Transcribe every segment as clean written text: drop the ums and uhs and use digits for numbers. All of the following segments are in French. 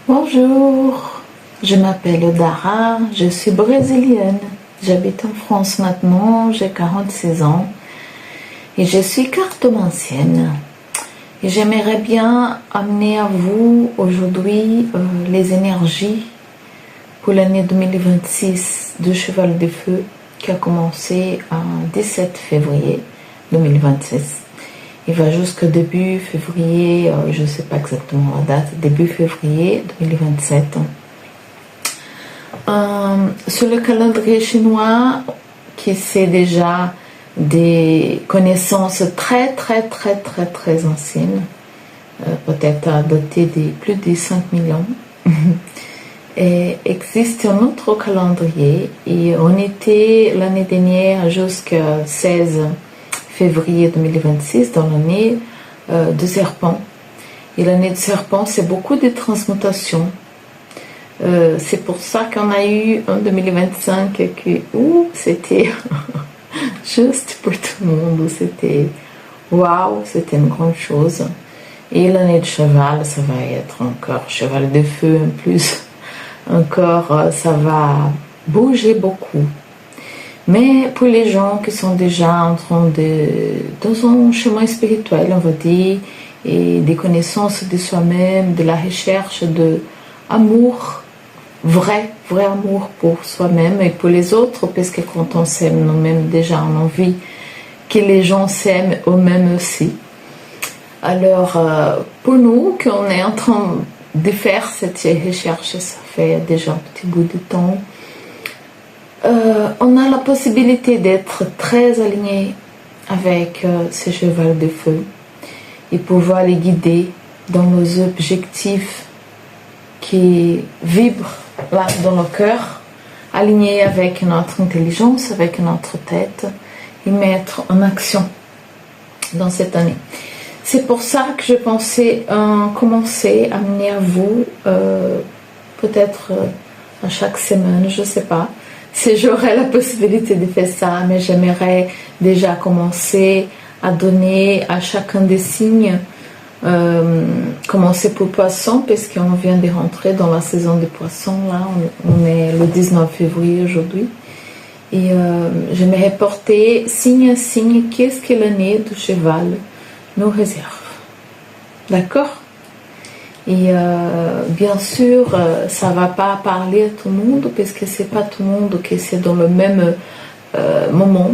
Bonjour, je m'appelle Dara, je suis brésilienne. J'habite en France maintenant, j'ai 46 ans et je suis cartomancienne. Et j'aimerais bien amener à vous aujourd'hui les énergies pour l'année 2026 de Cheval de Feu qui a commencé le 17 février 2026. Il va jusqu'au début février, je ne sais pas exactement la date, début février 2027. Sur le calendrier chinois, qui c'est déjà des connaissances très anciennes, peut-être datées de plus de 5 millions, et existe un autre calendrier et on était l'année dernière jusqu'à 16 février 2026 dans l'année de serpent. Et l'année de serpent, c'est beaucoup de transmutations. C'est pour ça qu'on a eu en 2025 où c'était juste pour tout le monde. C'était waouh, c'était une grande chose. Et l'année de cheval, ça va être encore cheval de feu en plus. Encore, ça va bouger beaucoup. Mais pour les gens qui sont déjà en train dans un chemin spirituel, on va dire, et des connaissances de soi-même, de la recherche de amour, vrai amour pour soi-même et pour les autres, parce que quand on s'aime nous-mêmes, déjà on a envie que les gens s'aiment eux-mêmes aussi. Alors, pour nous, qu'on est en train de faire cette recherche, ça fait déjà un petit bout de temps, on a la possibilité d'être très aligné avec ce cheval de feu et pouvoir les guider dans nos objectifs qui vibrent là dans le cœur, alignés avec notre intelligence, avec notre tête et mettre en action dans cette année. C'est pour ça que je pensais commencer à amener à vous peut-être à chaque semaine, je ne sais pas si j'aurais la possibilité de faire ça, mais j'aimerais déjà commencer à donner à chacun des signes, commencer pour poisson, parce qu'on vient de rentrer dans la saison des poissons, là, on est le 19 février aujourd'hui, et j'aimerais porter signe à signe qu'est-ce que l'année du cheval nous réserve. D'accord ? Et bien sûr, ça va pas parler à tout le monde parce que c'est pas tout le monde qui est dans le même moment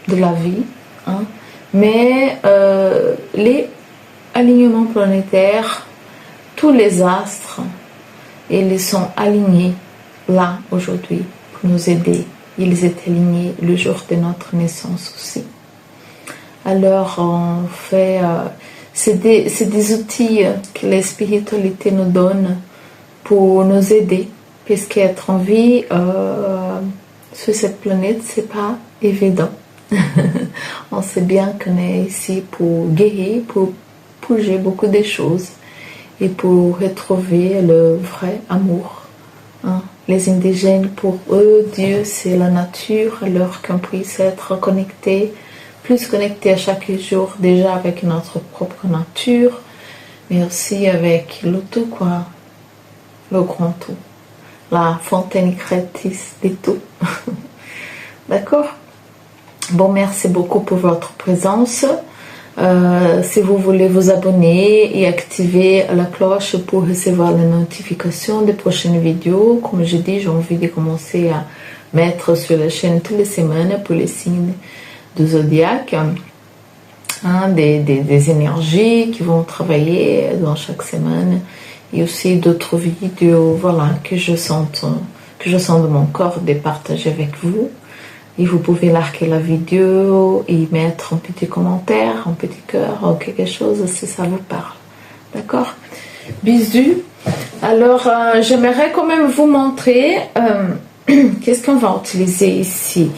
de la vie. Hein. Mais les alignements planétaires, tous les astres, ils sont alignés là aujourd'hui pour nous aider. Ils étaient alignés le jour de notre naissance aussi. Alors on fait... c'est des outils que la spiritualité nous donne pour nous aider, parce qu'être en vie sur cette planète, c'est pas évident. On sait bien qu'on est ici pour guérir, pour bouger beaucoup de choses et pour retrouver le vrai amour. Hein. Les indigènes, pour eux, Dieu, c'est la nature, alors qu'on puisse être connecté, plus connecté à chaque jour déjà avec notre propre nature, mais aussi avec le tout, quoi, le grand tout, la fontaine créatrice de tout. D'accord? Bon, merci beaucoup pour votre présence. Si vous voulez vous abonner et activer la cloche pour recevoir les notifications des prochaines vidéos, comme je dis, j'ai envie de commencer à mettre sur la chaîne toutes les semaines pour les signes du zodiaque, hein, des énergies qui vont travailler dans chaque semaine, et aussi d'autres vidéos, voilà, que je sens de mon corps de partager avec vous. Et vous pouvez liker la vidéo et mettre un petit commentaire, un petit cœur ou quelque chose si ça vous parle. D'accord? Bisous. Alors, j'aimerais quand même vous montrer qu'est-ce qu'on va utiliser ici.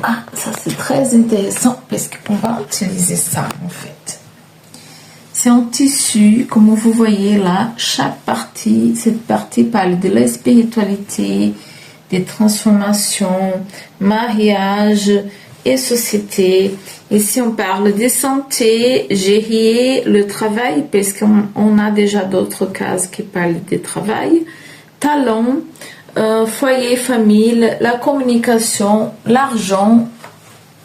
Ah, ça c'est très intéressant parce qu'on va utiliser ça en fait. C'est un tissu, comme vous voyez là, chaque partie, cette partie parle de la spiritualité, des transformations, mariage et société. Ici, on parle de santé, gérer le travail, parce qu'on a déjà d'autres cases qui parlent de travail, talent, foyer, famille, la communication, l'argent,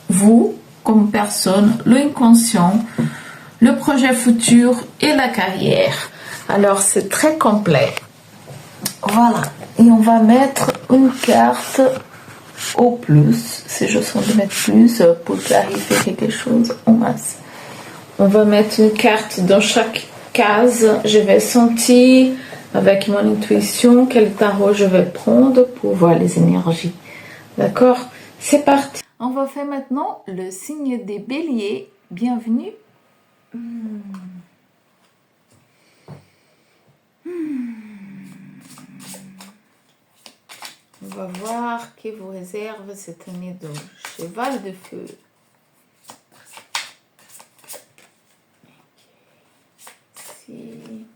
vous comme personne, l'inconscient, le projet futur et la carrière. Alors, c'est très complet. Voilà. Et on va mettre une carte au plus, si je sens de mettre plus pour clarifier quelque chose en masse. On va mettre une carte dans chaque case. Je vais sentir avec mon intuition quel tarot je vais prendre pour voir les énergies. D'accord? C'est parti. On va faire maintenant le signe des béliers. Bienvenue. On va voir qui vous réserve cette année de cheval de feu. Ici.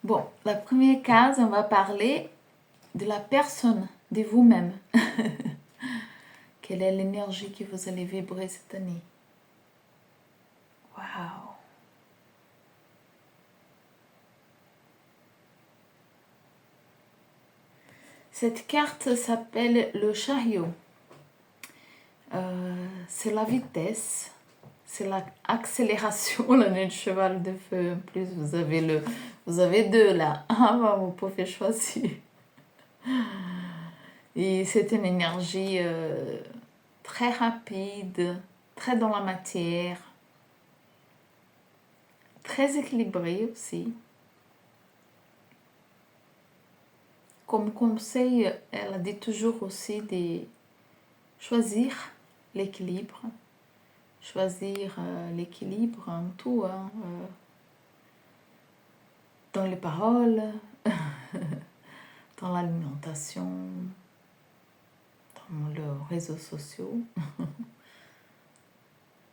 Bon, la première case, on va parler de la personne, de vous-même. Quelle est l'énergie que vous allez vibrer cette année? Waouh! Cette carte s'appelle le chariot. C'est la vitesse, c'est l'accélération, l'année de cheval de feu. En plus, vous avez deux là. Ah, bah, vous pouvez choisir. Et c'est une énergie très rapide, très dans la matière, très équilibrée aussi. Comme conseil, elle a dit toujours aussi de choisir l'équilibre. Choisir l'équilibre en tout, hein, dans les paroles, dans l'alimentation, dans les réseaux sociaux.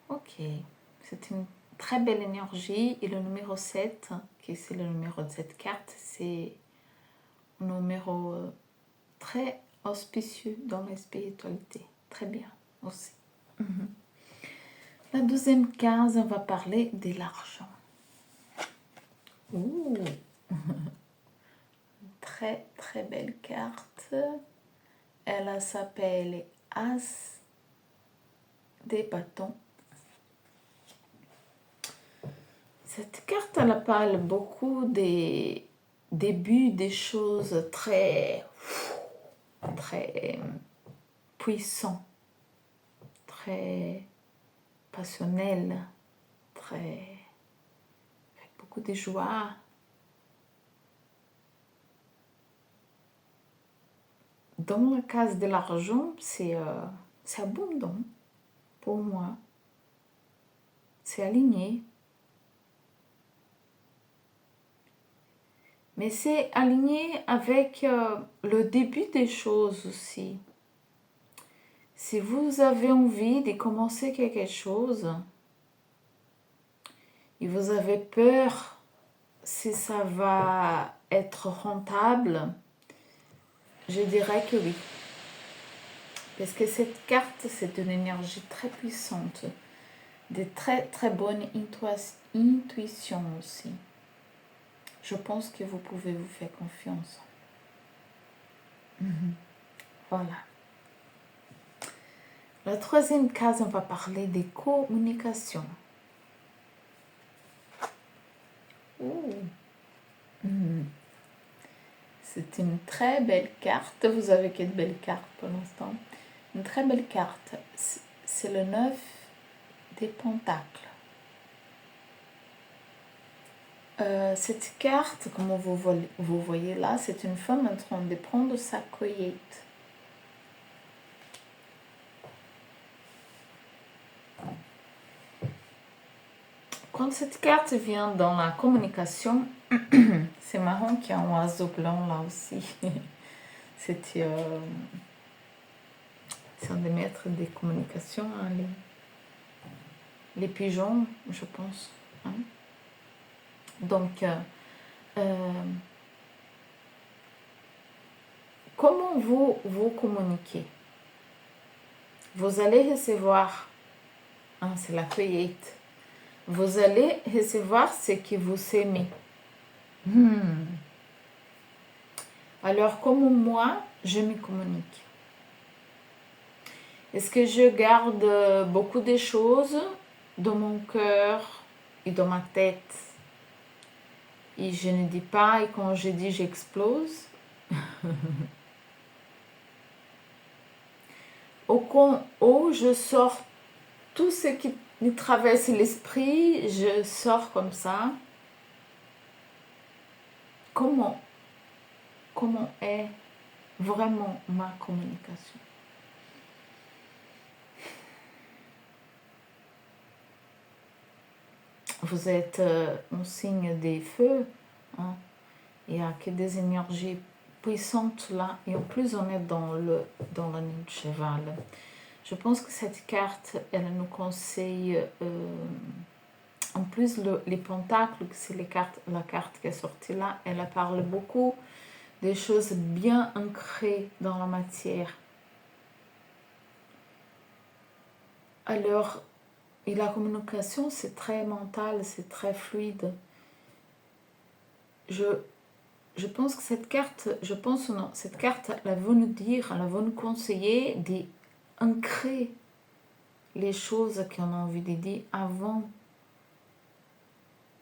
Ok, c'est une très belle énergie. Et le numéro 7, qui c'est le numéro de cette carte, c'est un numéro très auspicieux dans la spiritualité. Très bien aussi. La deuxième case, on va parler de l'argent. Ouh. Très très belle carte. Elle s'appelle As des bâtons. Cette carte, elle parle beaucoup des débuts, des choses très très puissants, très passionnels, très avec beaucoup de joie. Dans la case de l'argent, c'est abondant pour moi. C'est aligné. Mais c'est aligné avec le début des choses aussi. Si vous avez envie de commencer quelque chose et vous avez peur si ça va être rentable, je dirais que oui. Parce que cette carte, c'est une énergie très puissante, de très très bonne intuition aussi. Je pense que vous pouvez vous faire confiance. Voilà. La troisième case, on va parler des communications. C'est une très belle carte. Vous avez quelle belle carte pour l'instant? Une très belle carte. C'est le 9 des pentacles. Cette carte, comme vous voyez là, c'est une femme en train de prendre sa cueillette. quand cette carte vient dans la communication, c'est marrant qu'il y a un oiseau blanc là aussi. C'est un des maîtres des communications, hein, les pigeons, je pense. Hein. Donc, comment vous communiquez? Vous allez recevoir, hein, c'est la cueillette, vous allez recevoir ce que vous aimez. Alors, comment moi, je me communique? Est-ce que je garde beaucoup de choses dans mon cœur et dans ma tête et je ne dis pas et quand je dis j'explose? Ou je sors tout ce qui me traverse l'esprit, je sors comme ça. Comment est vraiment ma communication? Vous êtes un signe des feux, hein? Il n'y a que des énergies puissantes là, et en plus on est dans la nuit de cheval. Je pense que cette carte, elle nous conseille, en plus les pentacles, c'est la carte qui est sortie là, elle parle beaucoup des choses bien ancrées dans la matière. Alors, et la communication, c'est très mental, c'est très fluide. Je pense que cette carte, cette carte, elle va nous dire, elle va nous conseiller d'ancrer les choses qu'on a envie de dire avant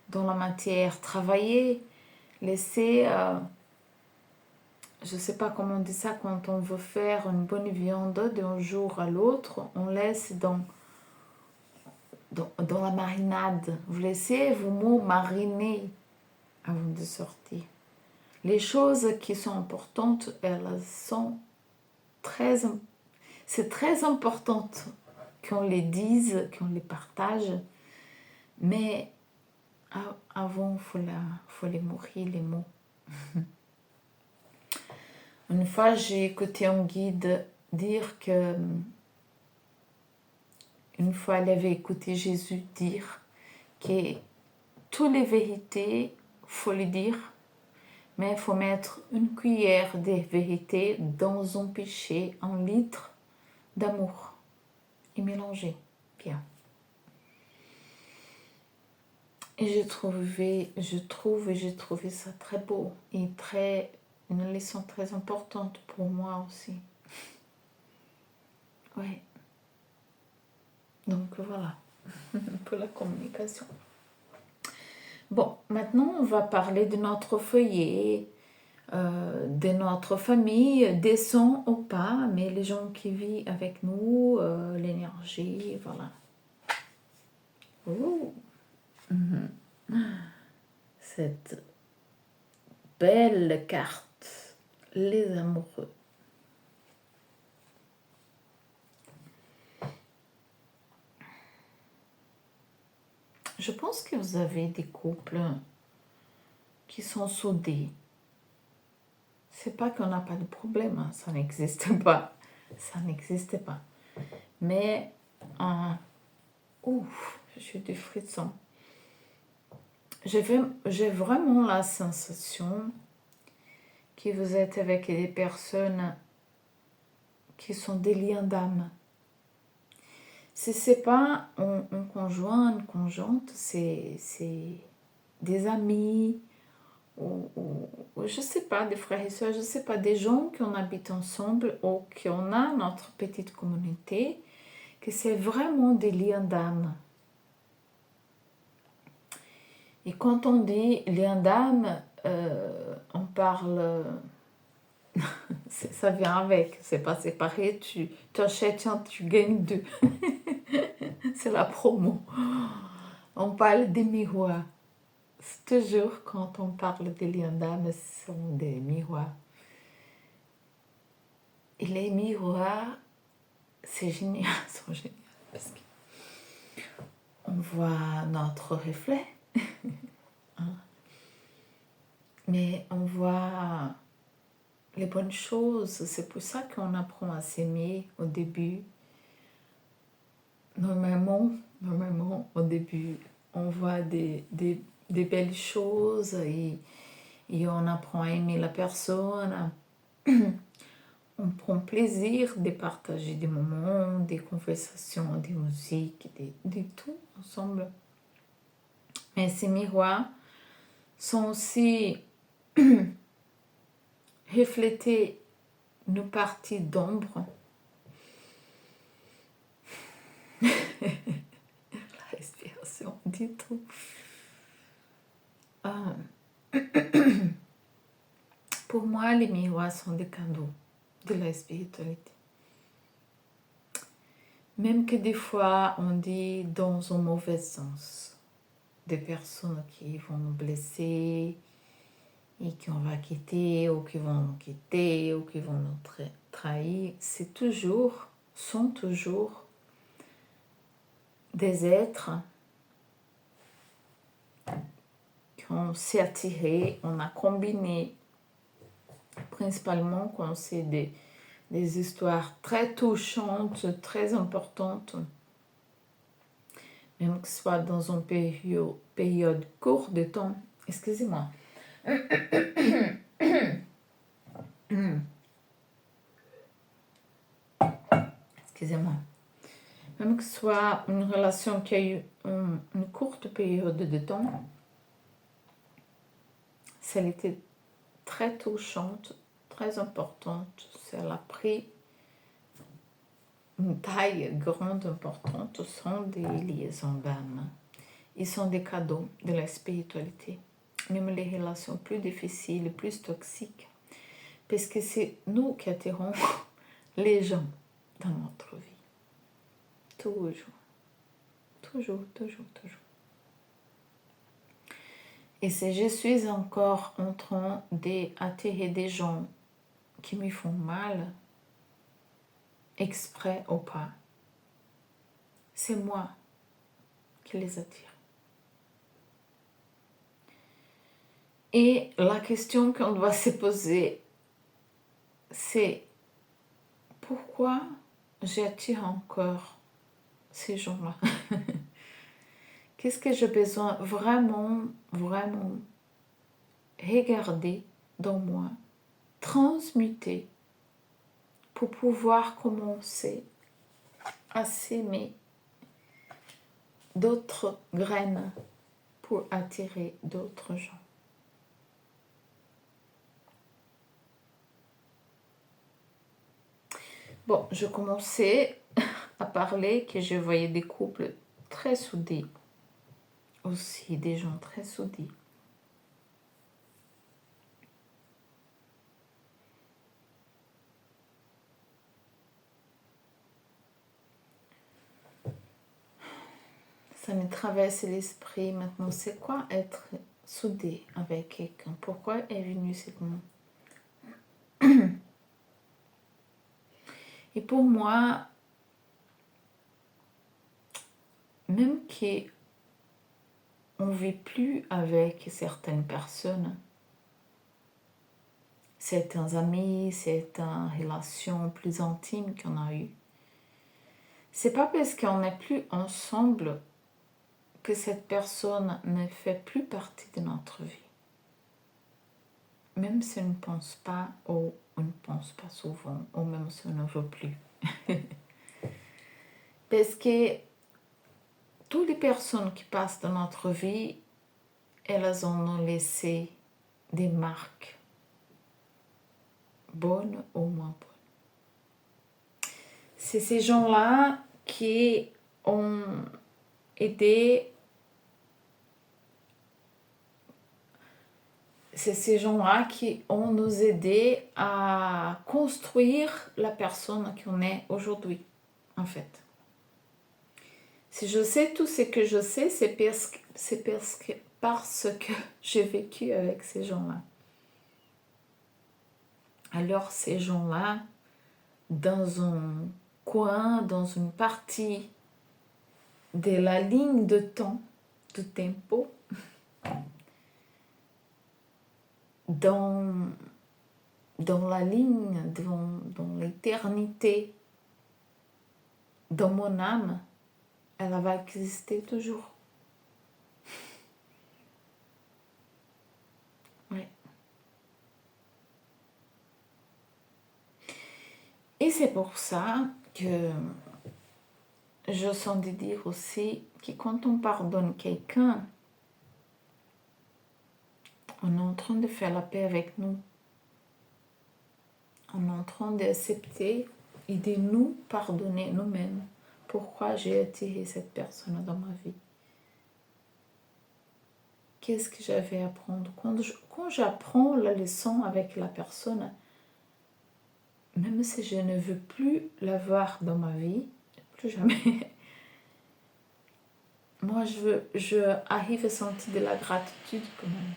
dans la matière, travailler, laisser, je ne sais pas comment on dit ça, quand on veut faire une bonne viande d'un jour à l'autre, on laisse dans la marinade, vous laissez vos mots mariner avant de sortir. Les choses qui sont importantes, elles sont c'est très important qu'on les dise, qu'on les partage, mais avant, faut les mourir, les mots. Une fois, j'ai écouté un guide dire que, une fois, elle avait écouté Jésus dire que toutes les vérités, faut les dire, mais il faut mettre une cuillère de vérité dans un péché, un litre d'amour et mélanger bien. Et j'ai trouvé ça très beau et une leçon très importante pour moi aussi. Oui. Donc voilà, pour la communication. Bon, maintenant on va parler de notre foyer, de notre famille, des sons ou pas, mais les gens qui vivent avec nous, l'énergie, voilà. Ouh. Cette belle carte, les amoureux. Je pense que vous avez des couples qui sont soudés. C'est pas qu'on n'a pas de problème, hein, ça n'existe pas. Ça n'existe pas. Mais, j'ai des frissons. J'ai vraiment la sensation que vous êtes avec des personnes qui sont des liens d'âme. Si c'est pas un conjoint, une conjointe, c'est des amis, ou je sais pas, des frères et sœurs, je sais pas, des gens qu'on habite ensemble ou qu'on a notre petite communauté, que c'est vraiment des liens d'âme. Et quand on dit liens d'âme, on parle... ça vient avec, c'est pas séparé, tu achètes un, tu gagnes deux. C'est la promo. On parle des miroirs. C'est toujours quand on parle des liens d'âme, ce sont des miroirs. Et les miroirs, c'est génial, sont géniaux parce on voit notre reflet, hein. Mais on voit les bonnes choses. C'est pour ça qu'on apprend à s'aimer au début. Normalement, au début, on voit des belles choses et on apprend à aimer la personne. On prend plaisir de partager des moments, des conversations, des musiques, de tout ensemble. Mais ces miroirs sont aussi refléter nos parties d'ombre. La respiration dit tout. Pour moi, les miroirs sont des cadeaux de la spiritualité. Même que des fois, on dit dans un mauvais sens, des personnes qui vont nous blesser et qu'on va quitter ou qui vont nous quitter ou qui vont nous trahir, sont toujours des êtres qu'on s'est attirés, on a combiné, principalement quand c'est des histoires très touchantes, très importantes, même que ce soit dans une période courte de temps. Excusez-moi. Excusez-moi. Même que ce soit une relation qui a eu une courte période de temps, si elle était très touchante, très importante, si elle a pris une taille grande, importante, sont des liaisons d'âme. Ils sont des cadeaux de la spiritualité. Même les relations plus difficiles, plus toxiques. Parce que c'est nous qui attirons les gens dans notre vie. Toujours. Et si je suis encore en train d'attirer des gens qui me font mal, exprès ou pas, c'est moi qui les attire. Et la question qu'on doit se poser, c'est pourquoi j'attire encore ces gens-là? Qu'est-ce que j'ai besoin vraiment regarder dans moi, transmuter pour pouvoir commencer à s'aimer d'autres graines pour attirer d'autres gens. Bon, je commençais à parler que je voyais des couples très soudés, aussi des gens très soudés. Ça me traverse l'esprit maintenant. C'est quoi être soudé avec quelqu'un? Pourquoi est venu ce mot? Et pour moi, même qu'on ne vit plus avec certaines personnes, certains amis, certaines relations plus intimes qu'on a eues, c'est pas parce qu'on n'est plus ensemble que cette personne ne fait plus partie de notre vie. Même si on ne pense pas ou on ne pense pas souvent, ou même si on ne veut plus. Parce que toutes les personnes qui passent dans notre vie, elles ont laissé des marques, bonnes ou moins bonnes. C'est ces gens-là qui ont aidé, c'est ces gens-là qui ont nous aidé à construire la personne qu'on est aujourd'hui, en fait. Si je sais tout ce que je sais, c'est parce que j'ai vécu avec ces gens-là. Alors ces gens-là, dans un coin, dans une partie de la ligne de temps, du tempo, dans la ligne, dans l'éternité, dans mon âme, elle va exister toujours. Ouais. Et c'est pour ça que je sens de dire aussi que quand on pardonne quelqu'un, on est en train de faire la paix avec nous. On est en train d'accepter et de nous pardonner nous-mêmes. Pourquoi j'ai attiré cette personne dans ma vie? Qu'est-ce que j'avais à apprendre? Quand j'apprends la leçon avec la personne, même si je ne veux plus la voir dans ma vie, plus jamais, moi je arrive à sentir de la gratitude quand même.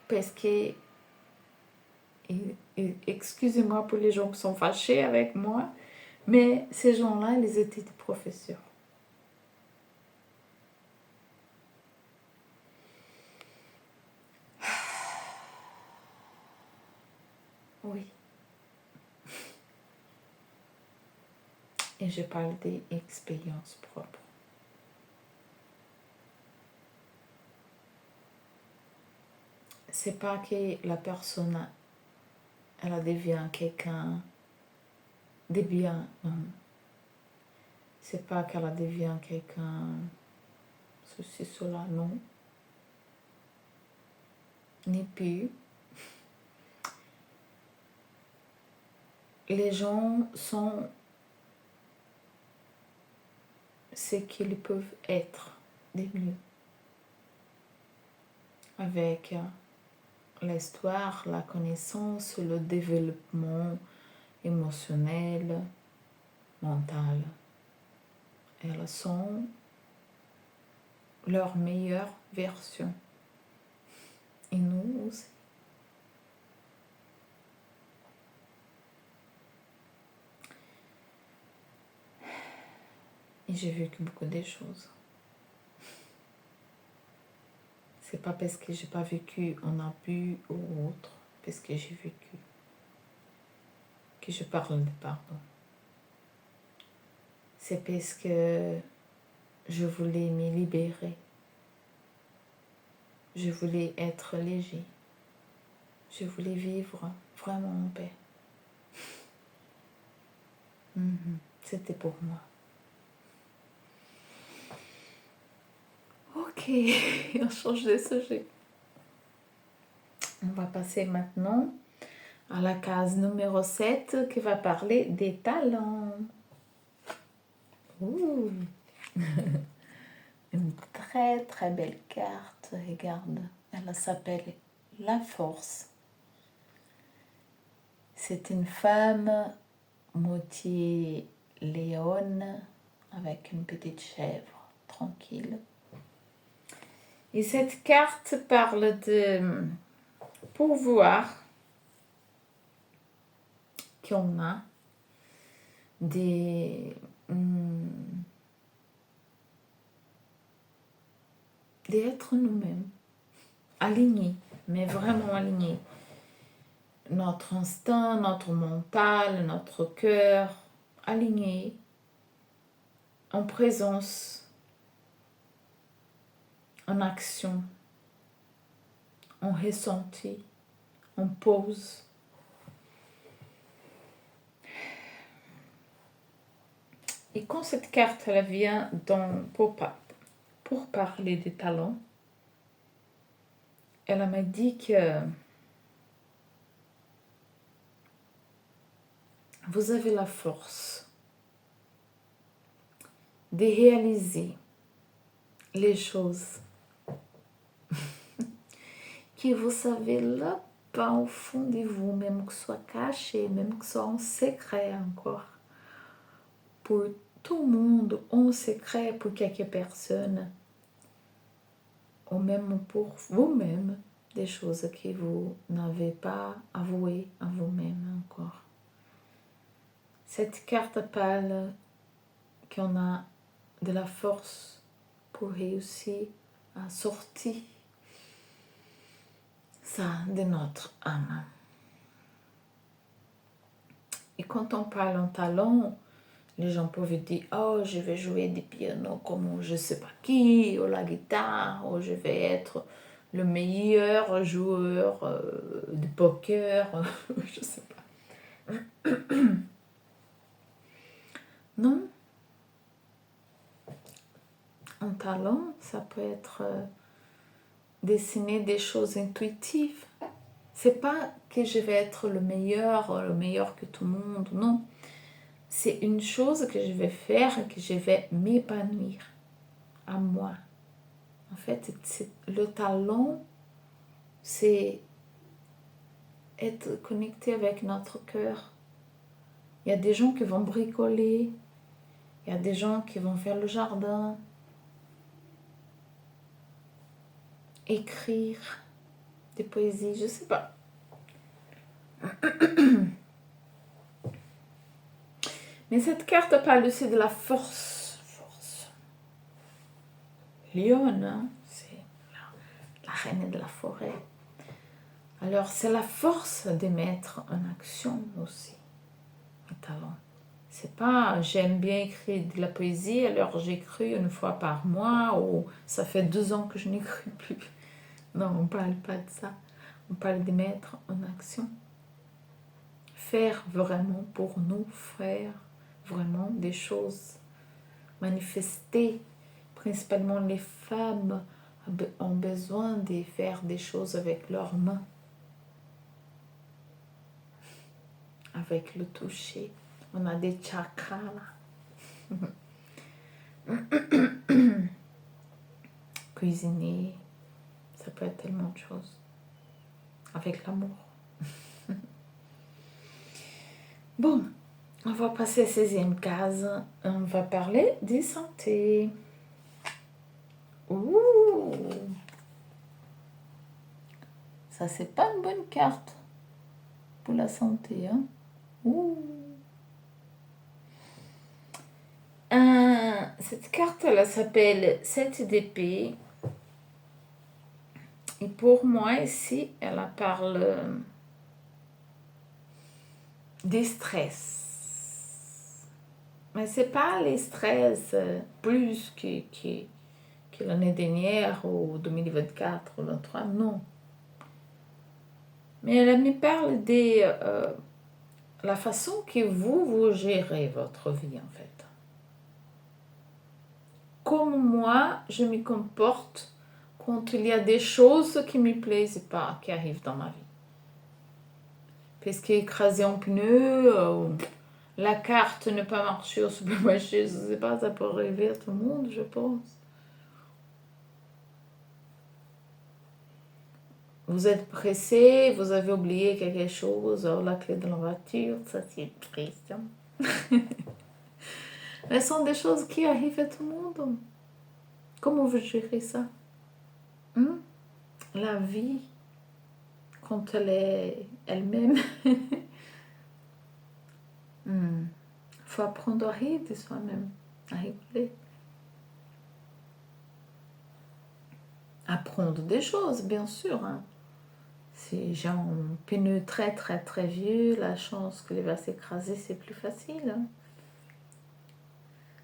Parce que, excusez-moi pour les gens qui sont fâchés avec moi, mais ces gens-là, ils étaient des professeurs. Oui. Et je parle des expériences propres. C'est pas que la personne, elle devient quelqu'un de bien, non. C'est pas qu'elle devient quelqu'un, ceci, cela, non. Ni plus. Les gens sont ce qu'ils peuvent être de mieux. Avec l'histoire, la connaissance, le développement émotionnel, mental. Elles sont leur meilleure version. Et nous aussi. Et j'ai vécu beaucoup de choses. C'est pas parce que j'ai pas vécu un abus ou autre, parce que j'ai vécu, que je parle de pardon. C'est parce que je voulais me libérer. Je voulais être léger. Je voulais vivre vraiment en paix. C'était pour moi. Ok, on change de sujet. On va passer maintenant à la case numéro 7 qui va parler des talents. Ouh. Une très très belle carte, regarde. Elle s'appelle La Force. C'est une femme moitié léone avec une petite chèvre tranquille. Et cette carte parle de pouvoir qu'on a, d'être nous-mêmes, alignés, mais vraiment alignés. Notre instinct, notre mental, notre cœur, alignés, en présence, en action, en ressenti, en pause. Et quand cette carte elle vient pour parler des talents, elle m'a dit que vous avez la force de réaliser les choses que vous savez là bas au fond de vous, même que ce soit caché, même que ce soit en secret encore. Pour tout le monde, en secret pour quelques personnes, ou même pour vous-même, des choses que vous n'avez pas avouées à vous-même encore. Cette carte parle qu'on a de la force pour réussir à sortir ça de notre âme. Et quand on parle en talent, les gens peuvent dire, oh, je vais jouer du piano comme je ne sais pas qui, ou la guitare, ou je vais être le meilleur joueur de poker, je ne sais pas. Non. Un talent, ça peut être dessiner des choses intuitives. C'est pas que je vais être le meilleur que tout le monde, non. C'est une chose que je vais faire, que je vais m'épanouir à moi. En fait, le talent, c'est être connecté avec notre cœur. Il y a des gens qui vont bricoler, il y a des gens qui vont faire le jardin, écrire des poésies, je sais pas. Mais cette carte parle aussi de la force. Lionne, hein? C'est la reine de la forêt. Alors, c'est la force de mettre en action aussi un talent. C'est pas j'aime bien écrire de la poésie, alors j'écris une fois par mois ou ça fait 2 ans que je n'écris plus. Non, on ne parle pas de ça. On parle de mettre en action. Faire vraiment pour nous, faire vraiment des choses. Manifester. Principalement les femmes ont besoin de faire des choses avec leurs mains. Avec le toucher. On a des chakras là. Cuisiner. Ça peut être tellement de choses. Avec l'amour. Bon, on va passer à la 16e case. On va parler de santé. Ouh! Ça, c'est pas une bonne carte pour la santé. Hein? Ouh! Cette carte, elle s'appelle 7 d'épée. Et pour moi, ici, elle parle des stress. Mais c'est pas les stress plus que l'année dernière ou 2024 ou 2023, non. Mais elle me parle de la façon que vous gérez votre vie en fait. Comme moi, je me comporte quand il y a des choses qui ne me plaisent pas, qui arrivent dans ma vie. Parce qu'écraser un pneu, la carte ne pas marcher au supermarché, je ne sais pas, ça peut arriver à tout le monde, je pense. Vous êtes pressé, vous avez oublié quelque chose, la clé de la voiture, ça c'est triste. Hein? Mais ce sont des choses qui arrivent à tout le monde. Comment vous gérez ça? La vie, quand elle est elle-même, faut apprendre à rire de soi-même, à rigoler. Apprendre des choses, bien sûr. Hein. Si j'ai un pneu très très très vieux, la chance qu'il va s'écraser, c'est plus facile. Hein.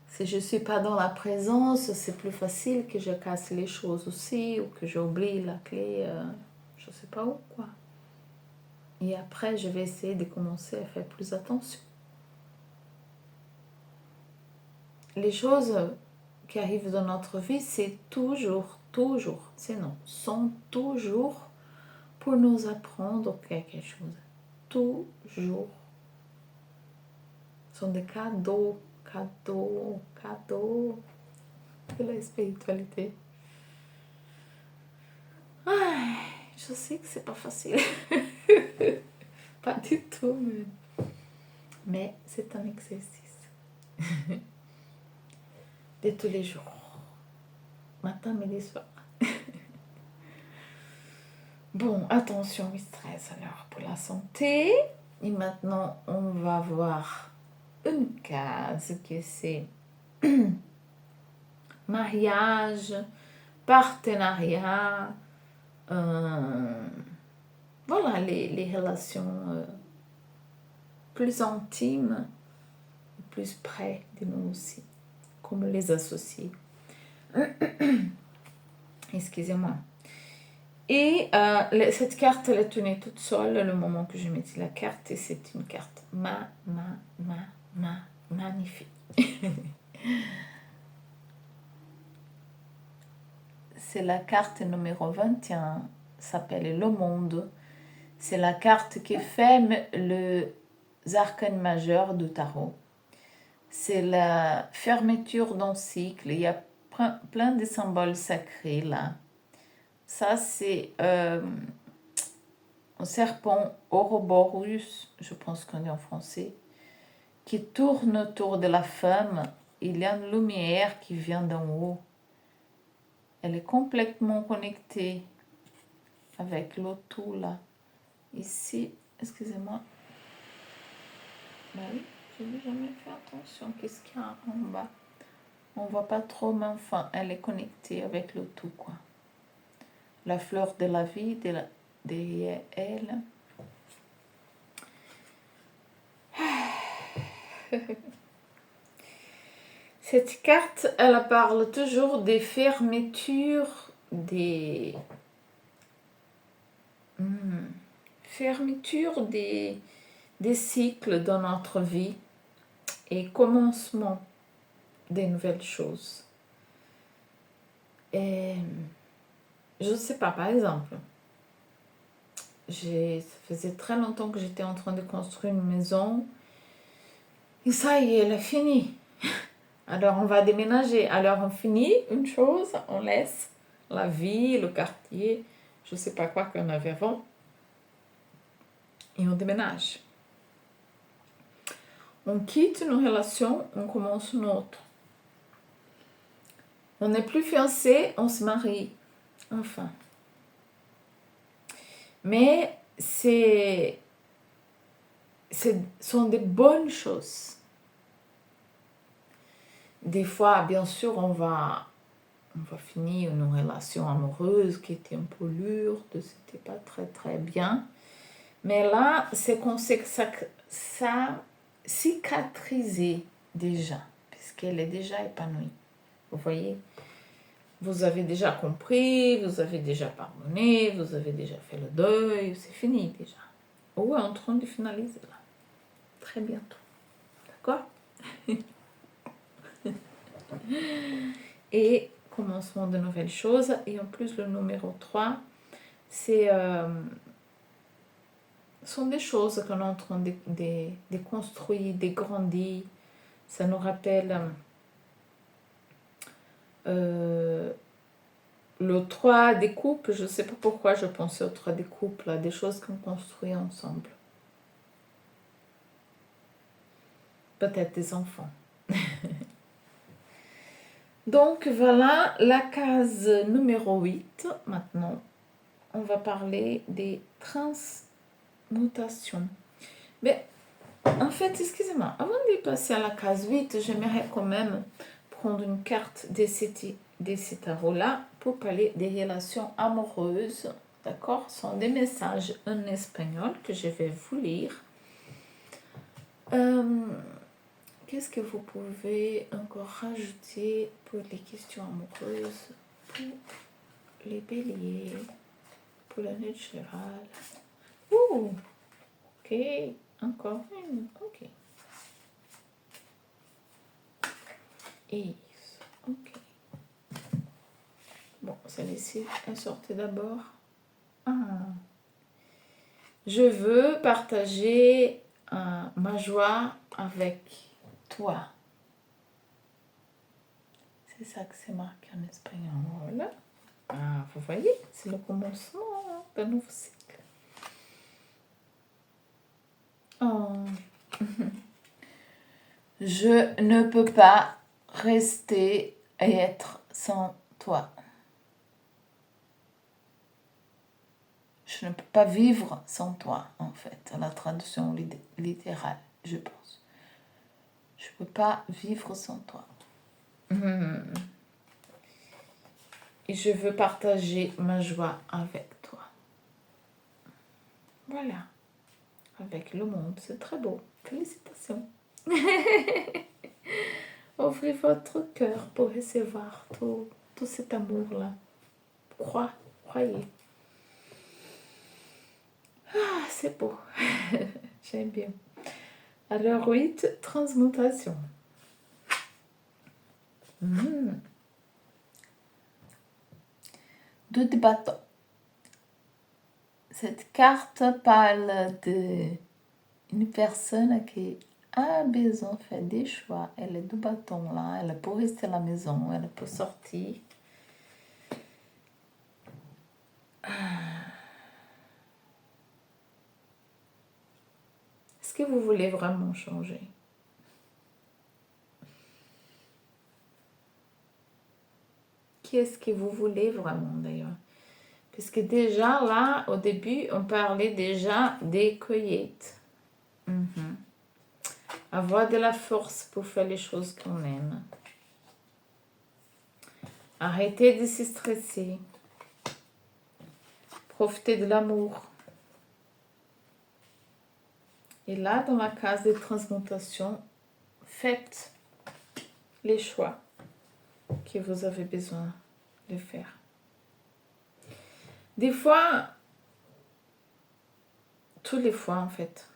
Si je ne suis pas dans la présence, c'est plus facile que je casse les choses aussi ou que j'oublie la clé, je ne sais pas où, quoi. Et après, je vais essayer de commencer à faire plus attention. Les choses qui arrivent dans notre vie, c'est toujours, sont toujours pour nous apprendre quelque chose. Toujours. Ce sont des cadeaux de la spiritualité. Ai, je sais que c'est pas facile. Pas du tout, mais c'est un exercice. De tous les jours. Matin, midi, soir. Bon, attention au stress alors pour la santé. Et maintenant, on va voir une case que c'est mariage, partenariat, voilà les relations plus intimes, plus près de nous aussi, comme les associés. Excusez-moi. Et cette carte, elle est tenue toute seule le moment que je mettais la carte, et c'est une carte magnifique. C'est la carte numéro 21, s'appelle Le Monde. C'est la carte qui ferme les arcanes majeurs du tarot. C'est la fermeture d'un cycle. Il y a plein de symboles sacrés là. Ça, c'est un serpent Ouroboros, je pense qu'on dit en français, qui tourne autour de la femme. Il y a une lumière qui vient d'en haut. Elle est complètement connectée avec le tout là. Ici, excusez-moi. Bah oui, je n'ai jamais fait attention. Qu'est-ce qu'il y a en bas? On voit pas trop, mais enfin, elle est connectée avec le tout, quoi. La fleur de la vie derrière elle. Cette carte, elle parle toujours des fermetures, fermetures des cycles dans notre vie et commencement des nouvelles choses. Et je ne sais pas, par exemple, ça faisait très longtemps que j'étais en train de construire une maison et ça y est, elle est finie. Alors on va déménager. Alors on finit une chose, on laisse la vie, le quartier, je ne sais pas quoi qu'on avait avant, et on déménage. On quitte nos relations, on commence une autre. On n'est plus fiancé, on se marie. Enfin. Mais ce sont des bonnes choses. Des fois, bien sûr, on va finir une relation amoureuse qui était un peu lourde, c'était pas très très bien. Mais là, c'est qu'on sait que ça cicatrisé déjà, puisqu'elle est déjà épanouie. Vous voyez, vous avez déjà compris, vous avez déjà pardonné, vous avez déjà fait le deuil, c'est fini déjà. Ou est en train de finaliser là. Très bientôt. D'accord? Et commencement de nouvelles choses. Et en plus, le numéro 3, sont des choses qu'on est en train de construire, de grandir. Ça nous rappelle le 3 des couples. Je ne sais pas pourquoi je pensais au 3 des couples, des choses qu'on construit ensemble. Peut-être des enfants. Donc voilà la case numéro 8. Maintenant, on va parler des transmutations. Mais en fait, excusez-moi, avant de passer à la case 8, j'aimerais quand même prendre une carte de ces tarots-là pour parler des relations amoureuses. D'accord? Ce sont des messages en espagnol que je vais vous lire. Qu'est-ce que vous pouvez encore rajouter pour les questions amoureuses, pour les béliers, pour la note générale? Ouh, ok, encore une, ok. Et, ok. Bon, celle-ci, elle sortait d'abord. Je veux partager ma joie avec toi. C'est ça que c'est marqué en espagnol. Ah, vous voyez, c'est le commencement d'un nouveau cycle. Oh. Je ne peux pas rester et être sans toi. Je ne peux pas vivre sans toi, en fait, la traduction littérale, je pense. Je ne peux pas vivre sans toi. et je veux partager ma joie avec toi. Voilà, avec le monde, c'est très beau. Félicitations. Ouvrez votre cœur pour recevoir tout cet amour-là. Croyez. Ah, c'est beau. J'aime bien. Alors 8, transmutation. Deux de bâton. Cette carte parle d'une personne qui a besoin de faire des choix. Elle est deux bâtons là, elle peut rester à la maison, elle peut sortir. Est-ce que vous voulez vraiment changer? Qu'est-ce que vous voulez vraiment d'ailleurs? Parce que déjà là, au début, on parlait déjà des cueillettes. Avoir de la force pour faire les choses qu'on aime. Arrêtez de se stresser. Profitez de l'amour. Et là, dans la case de transmutation, faites les choix que vous avez besoin de faire. Des fois, toutes les fois en fait,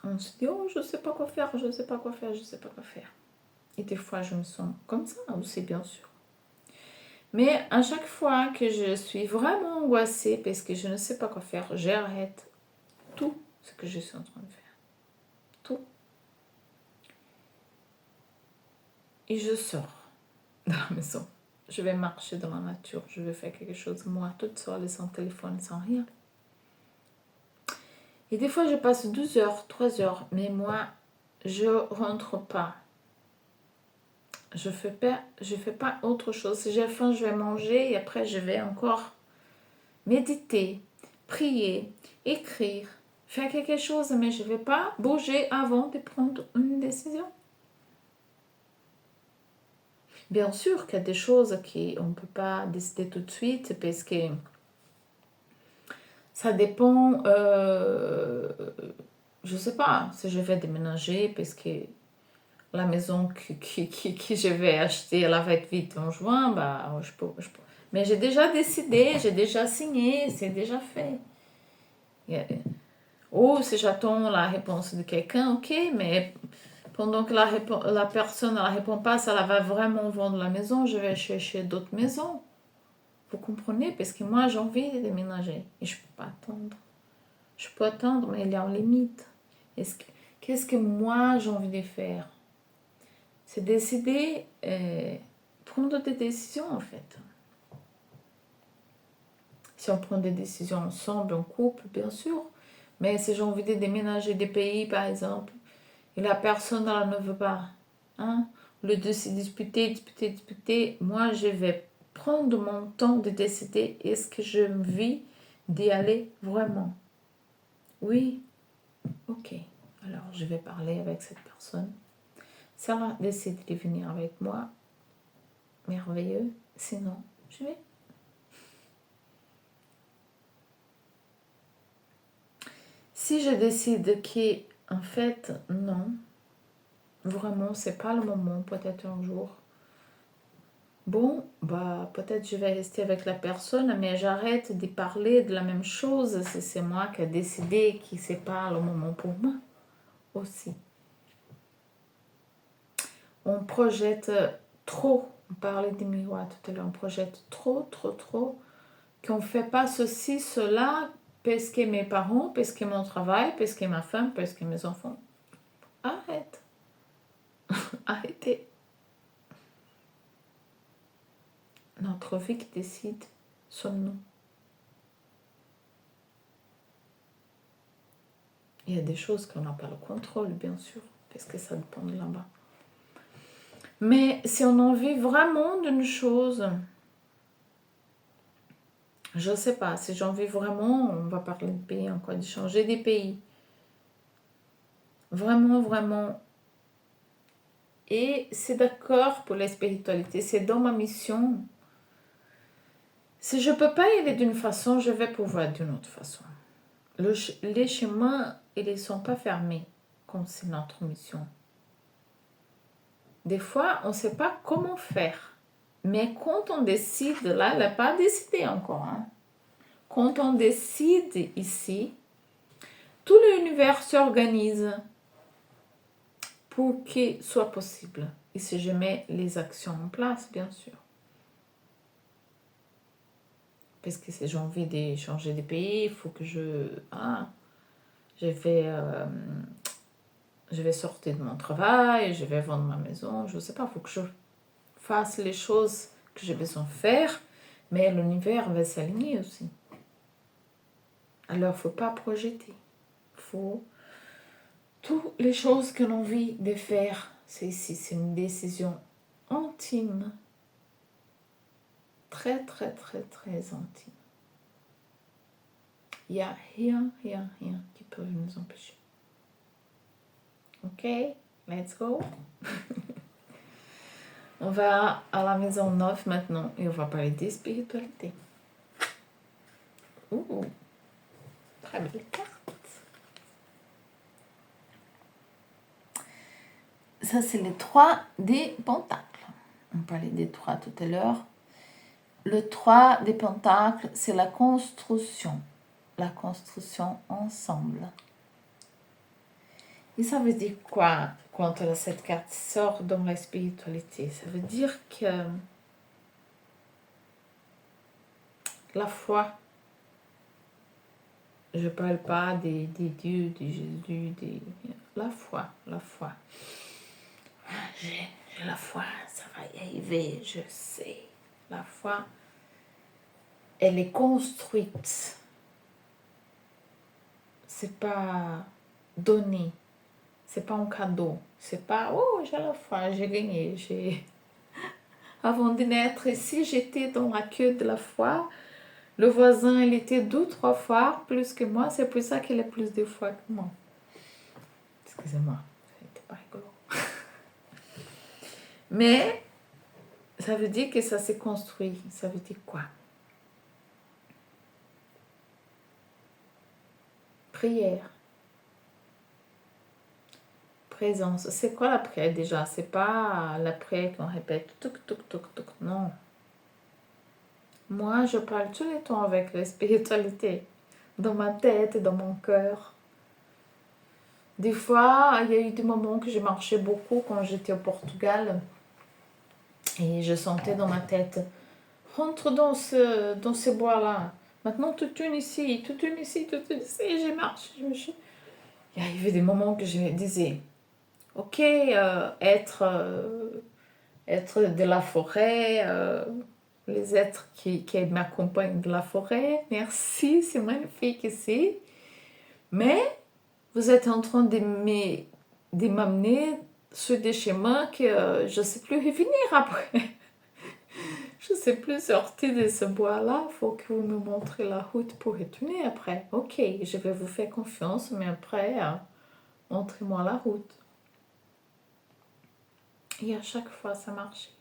on se dit, oh, je ne sais pas quoi faire, je ne sais pas quoi faire, je ne sais pas quoi faire. Et des fois, je me sens comme ça aussi, bien sûr. Mais à chaque fois que je suis vraiment angoissée parce que je ne sais pas quoi faire, j'arrête tout ce que je suis en train de faire. Tout. Et je sors de la maison. Je vais marcher dans la nature. Je vais faire quelque chose, moi, toute seule, sans téléphone, sans rien. Et des fois, je passe 12 heures, 3 heures, mais moi, je rentre pas. Je fais pas autre chose. Si j'ai faim, je vais manger et après, je vais encore méditer, prier, écrire, faire quelque chose, mais je ne vais pas bouger avant de prendre une décision. Bien sûr qu'il y a des choses qu'on ne peut pas décider tout de suite parce que ça dépend, je ne sais pas, si je vais déménager parce que la maison que je vais acheter, elle va être vite en juin, bah, je peux. Mais j'ai déjà décidé, j'ai déjà signé, c'est déjà fait. Ou si j'attends la réponse de quelqu'un, ok, mais pendant que la personne ne répond pas, ça va vraiment vendre la maison, je vais chercher d'autres maisons. Vous comprenez? Parce que moi, j'ai envie de déménager et je ne peux pas attendre. Je peux attendre, mais il y a une limite. Qu'est-ce que moi, j'ai envie de faire? C'est décider, prendre des décisions, en fait. Si on prend des décisions ensemble, en couple, bien sûr. Mais si j'ai envie de déménager des pays, par exemple, et la personne elle ne veut pas, hein, au lieu de se disputer, moi je vais prendre mon temps de décider est-ce que je vis d'y aller vraiment. Oui, ok. Alors je vais parler avec cette personne. Ça va décider de venir avec moi. Merveilleux. Sinon, je vais. Si je décide que, en fait, non, vraiment, c'est pas le moment, peut-être un jour. Bon, bah peut-être je vais rester avec la personne, mais j'arrête de parler de la même chose si c'est moi qui ai décidé que c'est pas le moment pour moi aussi. On projette trop, on parlait des miroirs tout à l'heure, on projette trop, qu'on ne fait pas ceci, cela, parce que mes parents, parce que mon travail, parce que ma femme, parce que mes enfants. Arrête. Arrêtez. Notre vie qui décide sommes-nous. Il y a des choses qu'on n'a pas le contrôle, bien sûr, parce que ça dépend de là-bas. Mais si on a envie vraiment d'une chose, je ne sais pas, si j'ai envie vraiment, on va parler de pays encore, de changer des pays. Vraiment. Et c'est d'accord pour la spiritualité, c'est dans ma mission. Si je ne peux pas y aller d'une façon, je vais pouvoir d'une autre façon. Les chemins, ils ne sont pas fermés, comme c'est notre mission. Des fois, on ne sait pas comment faire. Mais quand on décide, là, elle n'a pas décidé encore. Hein. Quand on décide ici, tout l'univers s'organise pour qu'il soit possible. Et si je mets les actions en place, bien sûr. Parce que si j'ai envie de changer de pays, il faut que je vais sortir de mon travail, je vais vendre ma maison, je ne sais pas, il faut que je fasse les choses que j'ai besoin de faire, mais l'univers va s'aligner aussi. Alors, il ne faut pas projeter. Il faut toutes les choses que l'on vit de faire, c'est ici, c'est une décision intime. Très, très, très, très intime. Il n'y a rien qui peut nous empêcher. Ok, let's go. On va à la maison 9 maintenant et on va parler des spiritualités. Très belle carte. Ça, c'est les 3 des pentacles. On parlait des 3 tout à l'heure. Le 3 des pentacles, c'est la construction. La construction ensemble. Et ça veut dire quoi quand cette carte sort dans la spiritualité? Ça veut dire que la foi, je ne parle pas des dieux, des Jésus, la foi. J'ai la foi, ça va y arriver, je sais. La foi, elle est construite. C'est pas donné. C'est pas un cadeau. C'est pas, oh, j'ai la foi, j'ai gagné. Avant de naître ici, j'étais dans la queue de la foi. Le voisin, il était 2-3 fois plus que moi. C'est pour ça qu'il a plus de foi que moi. Excusez-moi, c'était pas rigolo. Mais ça veut dire que ça s'est construit. Ça veut dire quoi? Prière. Présence. C'est quoi la prière déjà? C'est pas la prière qu'on répète. Touk, touk, touk, touk. Non. Moi, je parle tout le temps avec la spiritualité. Dans ma tête et dans mon cœur. Des fois, il y a eu des moments que j'ai marché beaucoup quand j'étais au Portugal. Et je sentais dans ma tête, rentre dans ce bois-là. Maintenant, tout une ici, tout une ici, tout une ici. Et j'ai marché. Il y avait des moments que je me disais, ok, être de la forêt, les êtres qui m'accompagnent de la forêt, merci, c'est magnifique ici. Mais vous êtes en train de m'amener sur des chemins que je ne sais plus revenir après. Je ne sais plus sortir de ce bois-là. Il faut que vous me montrez la route pour retourner après. Ok, je vais vous faire confiance, mais après, montrez-moi la route. Et à chaque fois, ça marchait.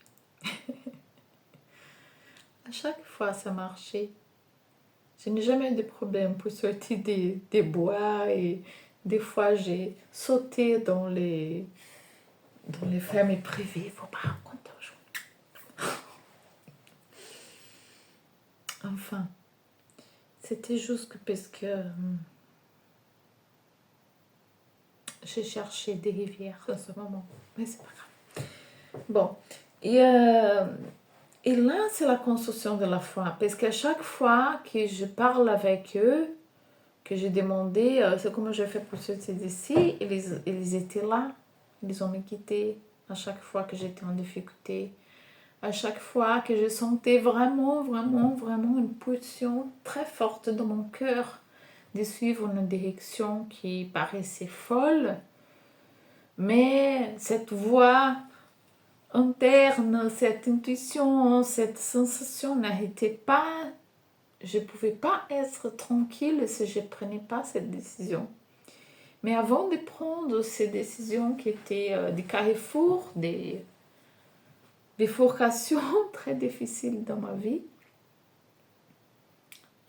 À chaque fois, ça marchait. Je n'ai jamais eu de problème pour sortir des bois et des fois, j'ai sauté dans les fermes privées. Il ne faut pas raconter aux gens. Enfin, c'était juste que parce que j'ai cherché des rivières à ce moment. Mais c'est pas grave. Bon, et là, c'est la construction de la foi. Parce qu'à chaque fois que je parle avec eux, que j'ai demandé, c'est comment je fais pour sortir d'ici, ils étaient là. Ils ont me quitté à chaque fois que j'étais en difficulté. À chaque fois que je sentais vraiment une pulsion très forte dans mon cœur de suivre une direction qui paraissait folle. Mais cette voix interne, cette intuition, cette sensation n'arrêtait pas. Je ne pouvais pas être tranquille si je ne prenais pas cette décision. Mais avant de prendre ces décisions qui étaient des carrefours, des bifurcations très difficiles dans ma vie,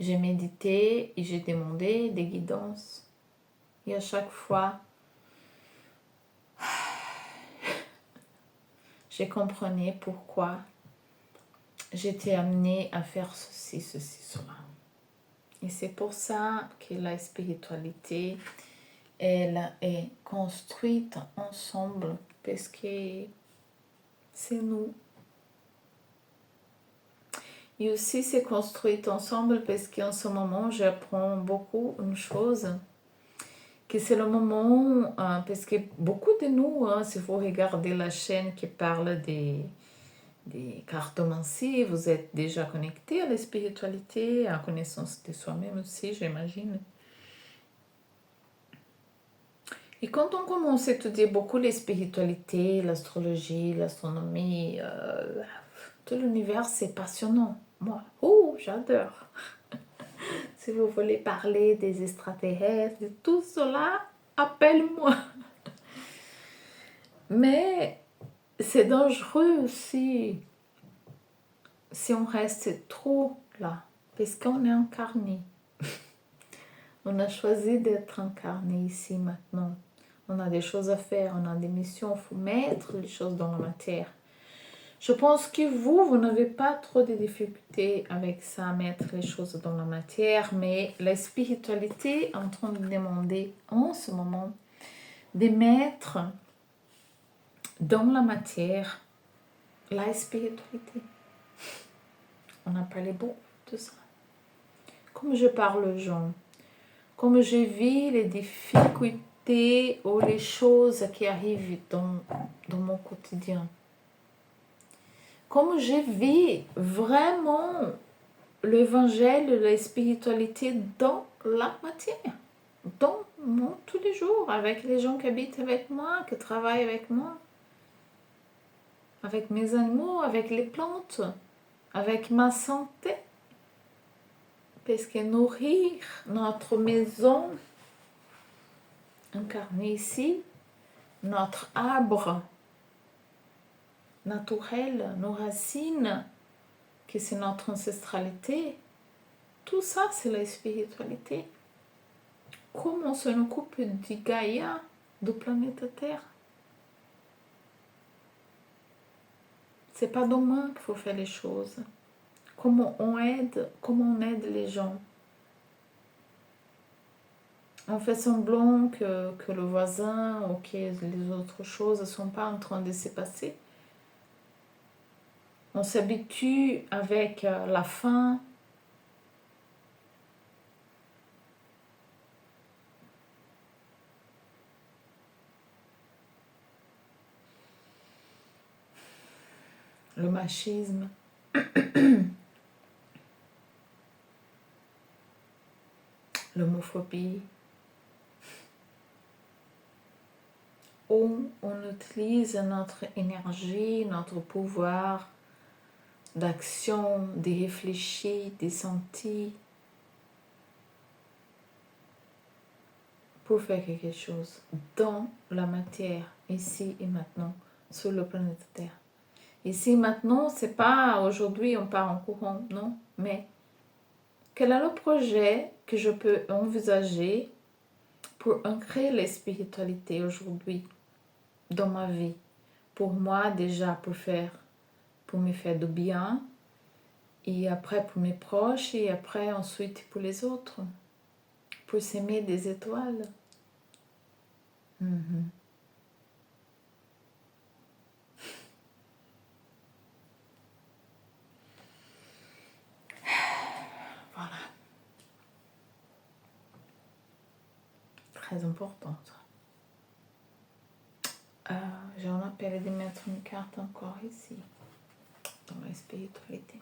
j'ai médité et j'ai demandé des guidances. Et à chaque fois, j'ai compris pourquoi j'étais amenée à faire ceci, cela. Et c'est pour ça que la spiritualité, elle est construite ensemble, parce que c'est nous. Et aussi, c'est construite ensemble parce qu'en ce moment, j'apprends beaucoup une chose, que c'est le moment, parce que beaucoup de nous, si vous regardez la chaîne qui parle des cartomancies, vous êtes déjà connecté à la spiritualité, à la connaissance de soi-même aussi, j'imagine. Et quand on commence à étudier beaucoup les spiritualités, l'astrologie, l'astronomie, tout l'univers, c'est passionnant. Moi, j'adore. Si vous voulez parler des extraterrestres, de tout cela, appelle-moi. Mais c'est dangereux aussi si on reste trop là, parce qu'on est incarné. On a choisi d'être incarné ici maintenant. On a des choses à faire, on a des missions, il faut mettre les choses dans la matière. Je pense que vous n'avez pas trop de difficultés avec ça, mettre les choses dans la matière, mais la spiritualité est en train de demander en ce moment de mettre dans la matière la spiritualité. On a parlé beaucoup de ça. Comme je parle aux gens, comme je vis les difficultés ou les choses qui arrivent dans mon quotidien. Comme je vis vraiment l'évangile, la spiritualité dans la matière, dans mon tous les jours, avec les gens qui habitent avec moi, qui travaillent avec moi, avec mes animaux, avec les plantes, avec ma santé. Parce que nourrir notre maison incarnée ici, notre arbre naturel, nos racines, que c'est notre ancestralité, tout ça c'est la spiritualité. Comment on s'en occupe du Gaïa, du planète Terre? C'est pas demain qu'il faut faire les choses. Comment on aide les gens. On fait semblant que le voisin ou que les autres choses ne sont pas en train de se passer. On s'habitue avec la faim. Le machisme. L'homophobie. Où on utilise notre énergie, notre pouvoir d'action, de réfléchir, de sentir pour faire quelque chose dans la matière, ici et maintenant, sur le planète Terre. Ici maintenant, c'est pas aujourd'hui on part en courant, non, mais quel est le projet que je peux envisager pour ancrer la spiritualité aujourd'hui dans ma vie? Pour moi déjà, pour me faire du bien, et après pour mes proches, et après ensuite pour les autres, pour s'aimer des étoiles. Voilà. Très important ça. J'en appelle de mettre une carte encore ici, dans la spiritualité.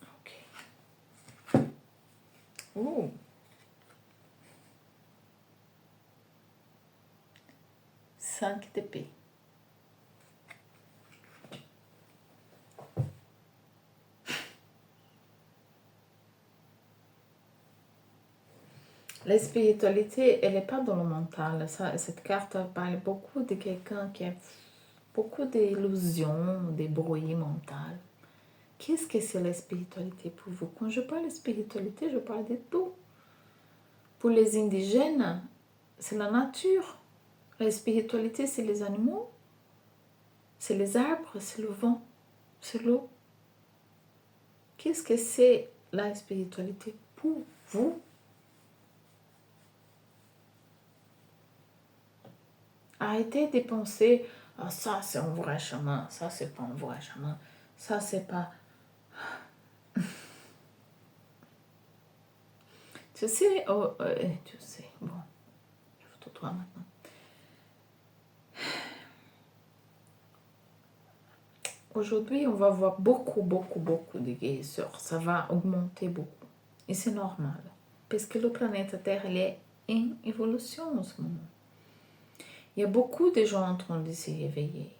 Ok. Ouh. 5 d'épée. La spiritualité, elle n'est pas dans le mental. Cette carte parle beaucoup de quelqu'un qui est beaucoup d'illusions, des bruits mentaux. Qu'est-ce que c'est la spiritualité pour vous? Quand je parle de spiritualité, je parle de tout. Pour les indigènes, c'est la nature. La spiritualité, c'est les animaux, c'est les arbres, c'est le vent, c'est l'eau. Qu'est-ce que c'est la spiritualité pour vous? Arrêtez de penser, ah, ça c'est un vrai chemin, ça c'est pas un vrai chemin, ça c'est pas... Tu sais, bon, je toi maintenant. Aujourd'hui, on va voir beaucoup de guérisseurs. Ça va augmenter beaucoup. Et c'est normal. Parce que le planète Terre, elle est en évolution en ce moment. Il y a beaucoup de gens en train de se réveiller.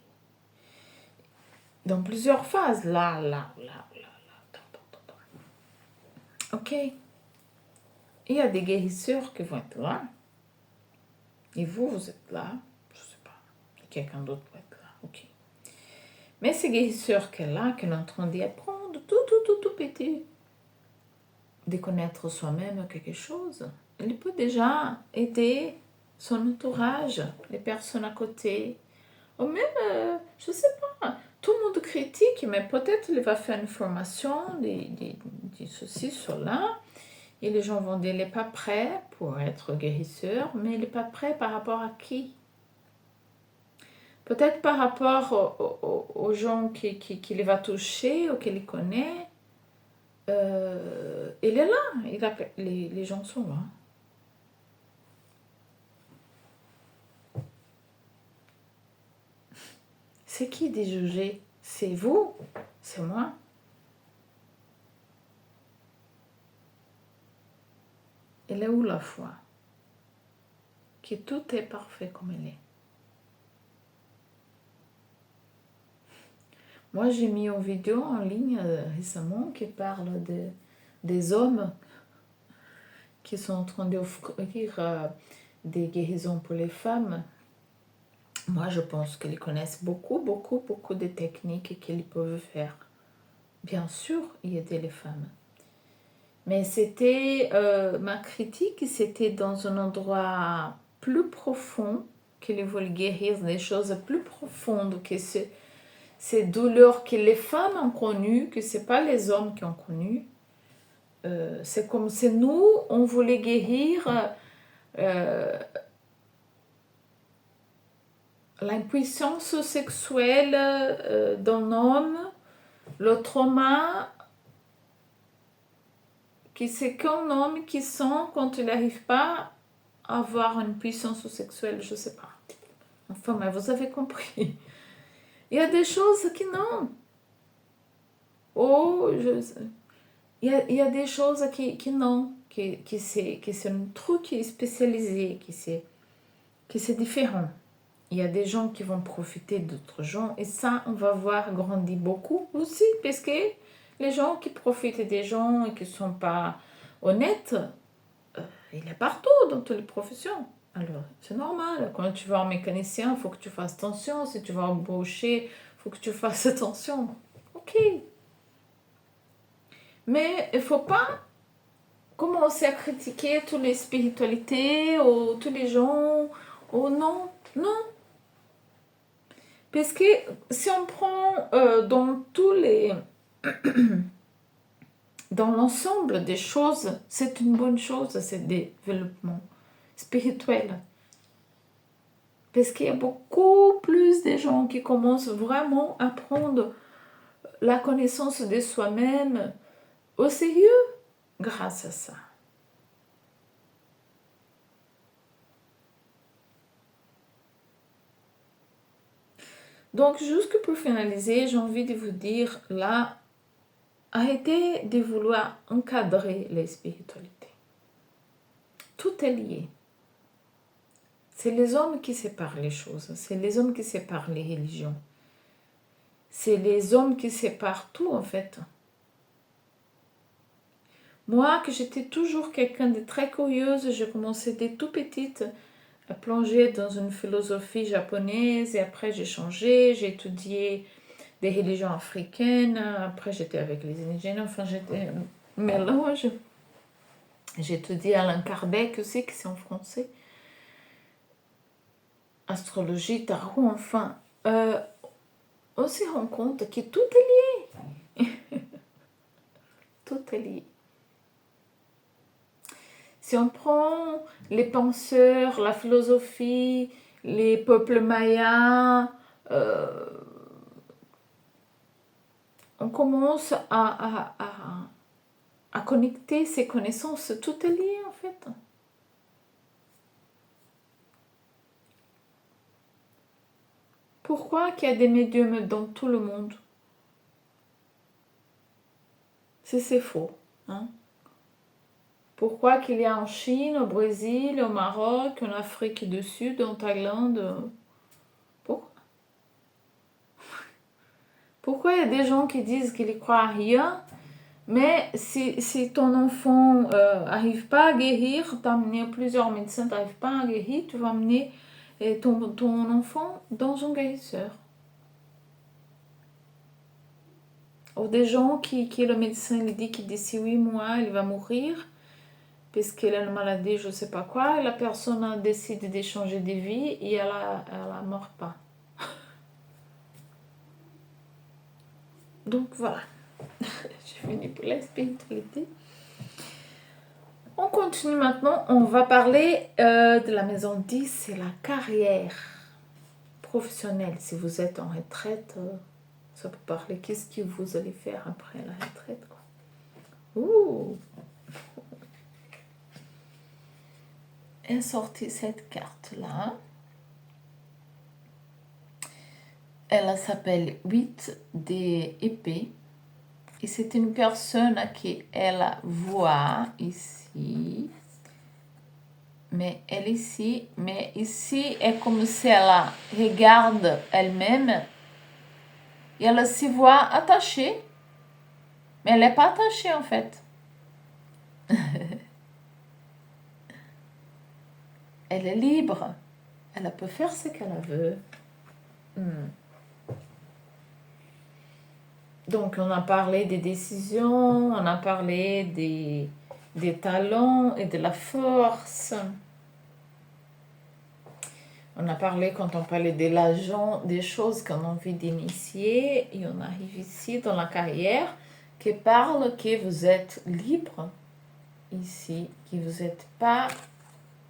Dans plusieurs phases. Là. Ok. Il y a des guérisseurs qui vont être là. Et vous êtes là. Je ne sais pas. Et quelqu'un d'autre va être là. Ok. Mais ces guérisseurs qui est là, qui est en train d'apprendre tout petit, de connaître soi-même quelque chose, il peut déjà aider son entourage, les personnes à côté, ou même, je ne sais pas, tout le monde critique, mais peut-être il va faire une formation de ceci, cela, et les gens vont dire, il n'est pas prêt pour être guérisseur, mais il n'est pas prêt par rapport à qui? Peut-être par rapport aux gens qu'il va toucher ou qu'il connaît. Il est là, les gens sont là. C'est qui de juger? C'est vous? C'est moi? Elle est où la foi? Que tout est parfait comme elle est. Moi, j'ai mis une vidéo en ligne récemment qui parle des hommes qui sont en train d'offrir des guérisons pour les femmes. Moi, je pense qu'ils connaissent beaucoup de techniques qu'ils peuvent faire. Bien sûr, aider les femmes. Mais c'était, ma critique, c'était dans un endroit plus profond, qu'ils veulent guérir des choses plus profondes que ces douleurs que les femmes ont connues, que ce n'est pas les hommes qui ont connues. C'est comme si nous, on voulait guérir l'impuissance sexuelle d'un homme, le trauma, que c'est qu'un homme qui sent quand il n'arrive pas à avoir une puissance sexuelle, je ne sais pas. Enfin, mais vous avez compris. Il y a des choses qui non. Il y a des choses qui non, qui c'est un truc spécialisé, qui c'est différent. Il y a des gens qui vont profiter d'autres gens et ça, on va voir grandir beaucoup aussi parce que les gens qui profitent des gens et qui ne sont pas honnêtes, il est partout dans toutes les professions. Alors, c'est normal. Quand tu vas en mécanicien, il faut que tu fasses attention. Si tu vas embaucher, il faut que tu fasses attention. Ok. Mais il ne faut pas commencer à critiquer toutes les spiritualités ou tous les gens. Oh non, non. Parce que si on prend dans tous les... dans l'ensemble des choses, c'est une bonne chose, ce développement spirituel. Parce qu'il y a beaucoup plus de gens qui commencent vraiment à prendre la connaissance de soi-même au sérieux grâce à ça. Donc, juste pour finaliser, j'ai envie de vous dire, là, arrêtez de vouloir encadrer les spiritualités. Tout est lié. C'est les hommes qui séparent les choses. C'est les hommes qui séparent les religions. C'est les hommes qui séparent tout, en fait. Moi, que j'étais toujours quelqu'un de très curieuse, j'ai commencé dès tout petite plongée dans une philosophie japonaise et après j'ai changé, j'ai étudié des religions africaines, après j'étais avec les indigènes, enfin j'étais mélange. J'ai étudié Alain Kardec aussi, qui c'est en français. Astrologie, tarot, enfin. On se rend compte que tout est lié. Tout est lié. Si on prend les penseurs, la philosophie, les peuples mayas, on commence à connecter ces connaissances. Tout est lié en fait. Pourquoi qu'il y a des médiums dans tout le monde? C'est faux. Hein? Pourquoi qu'il y a en Chine, au Brésil, au Maroc, en Afrique du Sud, en Thaïlande? Pourquoi? Pourquoi il y a des gens qui disent qu'ils ne croient à rien, mais si ton enfant n'arrive pas à guérir, tu as amené plusieurs médecins, tu n'arrives pas à guérir, tu vas amener ton enfant dans un guérisseur. Ou des gens qui le médecin lui dit qu'il d'ici 8 mois, il va mourir, parce qu'elle a une maladie, je ne sais pas quoi, et la personne décide d'échanger de vie et elle ne meurt pas. Donc voilà, j'ai fini pour la spiritualité. On continue maintenant, on va parler de la maison 10, c'est la carrière professionnelle. Si vous êtes en retraite, ça peut parler qu'est-ce que vous allez faire après la retraite, quoi. Ouh! Et sorti cette carte-là. Elle s'appelle 8 des épées. Et c'est une personne qui elle voit ici. Mais elle ici. Mais ici est comme si elle regarde elle-même. Et elle se voit attachée. Mais elle n'est pas attachée en fait. Elle est libre. Elle peut faire ce qu'elle veut. Donc, on a parlé des décisions, on a parlé des talents et de la force. On a parlé, quand on parlait de l'agent, des choses qu'on a envie d'initier. Et on arrive ici dans la carrière qui parle que vous êtes libre ici, que vous n'êtes pas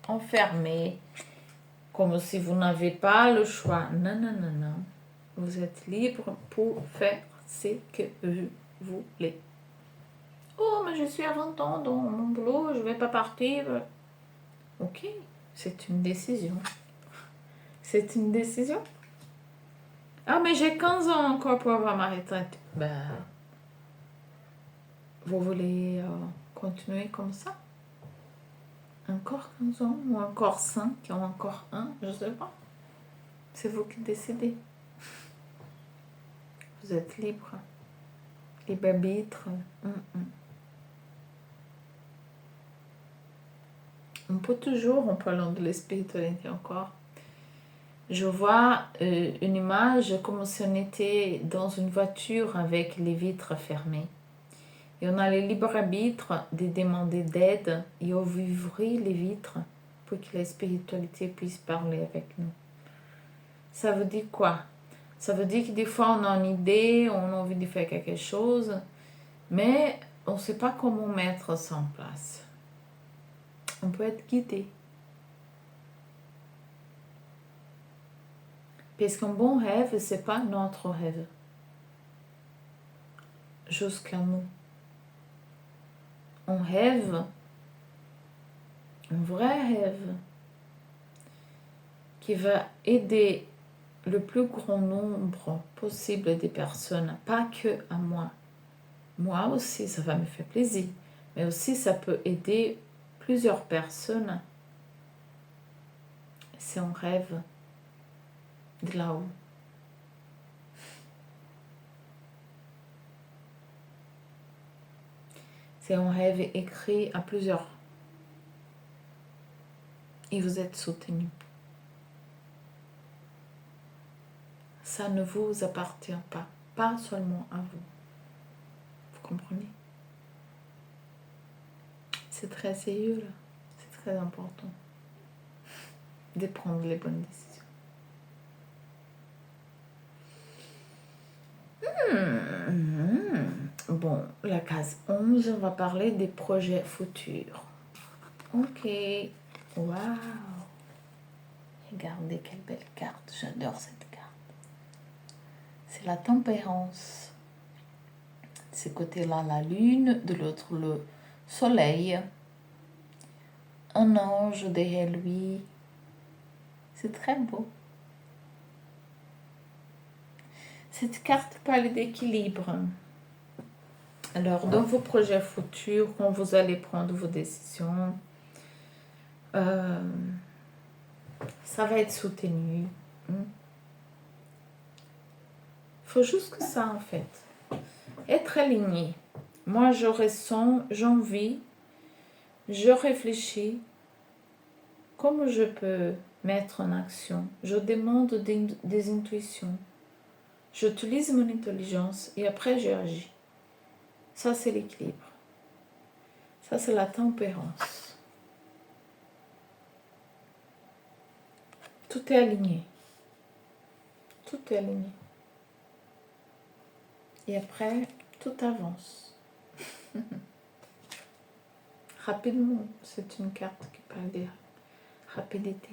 enfermé, comme si vous n'avez pas le choix. Non, non, non, non. Vous êtes libre pour faire ce que vous voulez. Oh, mais je suis à 20 ans dans mon boulot, je ne vais pas partir. Ok, c'est une décision. C'est une décision. Ah, mais j'ai 15 ans encore pour avoir ma retraite. Ben, vous voulez continuer comme ça? Encore 15 ans ou encore 5 ou encore 1, je ne sais pas. C'est vous qui décidez. Vous êtes libre. Libre arbitre. On peut toujours, en parlant de la spiritualité encore, je vois une image comme si on était dans une voiture avec les vitres fermées. Et on a le libre arbitre de demander d'aide et ouvrir les vitres pour que la spiritualité puisse parler avec nous. Ça veut dire quoi? Ça veut dire que des fois on a une idée, on a envie de faire quelque chose, mais on ne sait pas comment mettre ça en place. On peut être guidé. Parce qu'un bon rêve, ce n'est pas notre rêve. Jusqu'à nous. On rêve, un vrai rêve, qui va aider le plus grand nombre possible de personnes, pas que à moi. Moi aussi, ça va me faire plaisir, mais aussi ça peut aider plusieurs personnes. C'est un rêve de là-haut. C'est un rêve écrit à plusieurs. Et vous êtes soutenu. ça ne vous appartient pas. Pas seulement à vous. Vous comprenez? C'est très sérieux là. C'est très important de prendre les bonnes décisions. Bon, la case 11, on va parler des projets futurs. Ok. Waouh. Regardez quelle belle carte. J'adore cette carte. C'est la tempérance. De ce côté-là, la lune. De l'autre, le soleil. Un ange derrière lui. C'est très beau. Cette carte parle d'équilibre. Alors, dans vos projets futurs, quand vous allez prendre vos décisions, ça va être soutenu. Il faut juste que ça, en fait. Être aligné. Moi, je ressens, j'envie, je réfléchis. Comment je peux mettre en action? Je demande des intuitions. J'utilise mon intelligence et après, j'agis. Ça, c'est l'équilibre. Ça, c'est la tempérance. Tout est aligné. Tout est aligné. Et après, tout avance. Rapidement, c'est une carte qui parle de rapidité.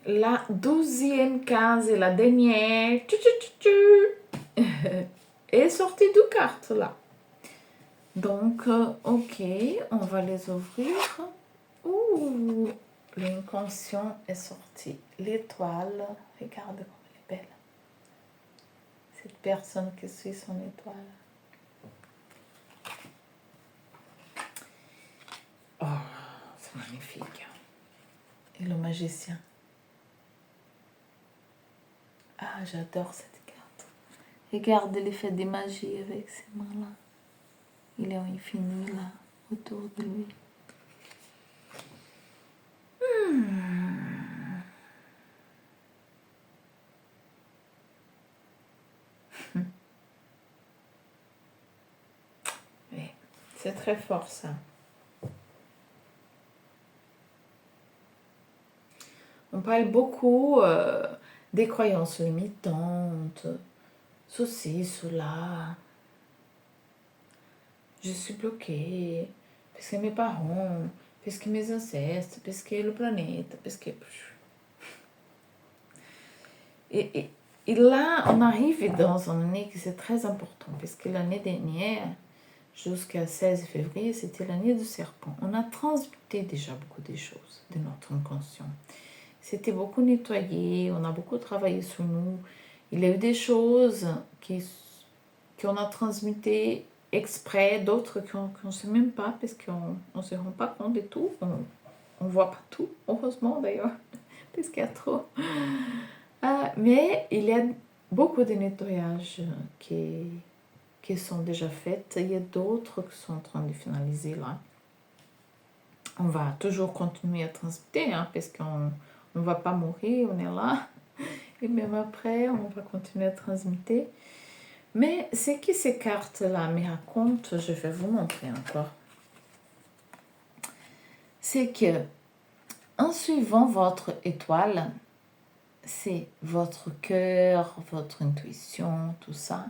La 12e case et la dernière est sortie de carte là. Donc, ok, on va les ouvrir. Ouh, l'inconscient est sorti. L'étoile, regardez comme elle est belle. Cette personne qui suit son étoile. Oh, c'est magnifique. Et le magicien. Ah, j'adore cette carte. Regardez l'effet de magie avec ces mains-là. Il est infini là, autour de lui. Oui, c'est très fort ça. On parle beaucoup des croyances limitantes, ceci, cela. Je suis bloquée parce que mes parents, parce que mes ancêtres, parce que le planète, parce que... Et là, on arrive dans une année qui c'est très important, parce que l'année dernière, jusqu'à 16 février, c'était l'année du serpent. On a transmuté déjà beaucoup de choses de notre inconscient. C'était beaucoup nettoyé, on a beaucoup travaillé sur nous. Il y a eu des choses qu'on a transmutées exprès, d'autres qu'on ne sait même pas, parce qu'on ne se rend pas compte de tout. On ne voit pas tout, heureusement d'ailleurs, parce qu'il y a trop. Mais il y a beaucoup de nettoyages qui sont déjà faits. Il y a d'autres qui sont en train de finaliser là. On va toujours continuer à transmuter, hein, parce qu'on ne va pas mourir, on est là. Et même après, on va continuer à transmuter. Mais ce que ces cartes-là me racontent, je vais vous montrer encore. C'est que, en suivant votre étoile, c'est votre cœur, votre intuition, tout ça.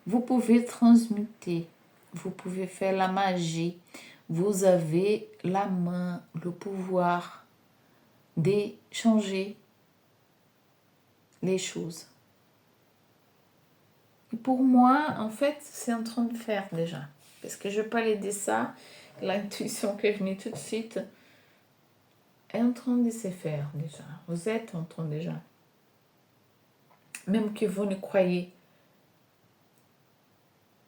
Vous pouvez transmuter, vous pouvez faire la magie. Vous avez la main, le pouvoir de changer les choses. Et pour moi, en fait, c'est en train de faire déjà. Parce que je parlais de ça, l'intuition qui est venue tout de suite est en train de se faire déjà. Vous êtes en train déjà. Même que vous ne croyez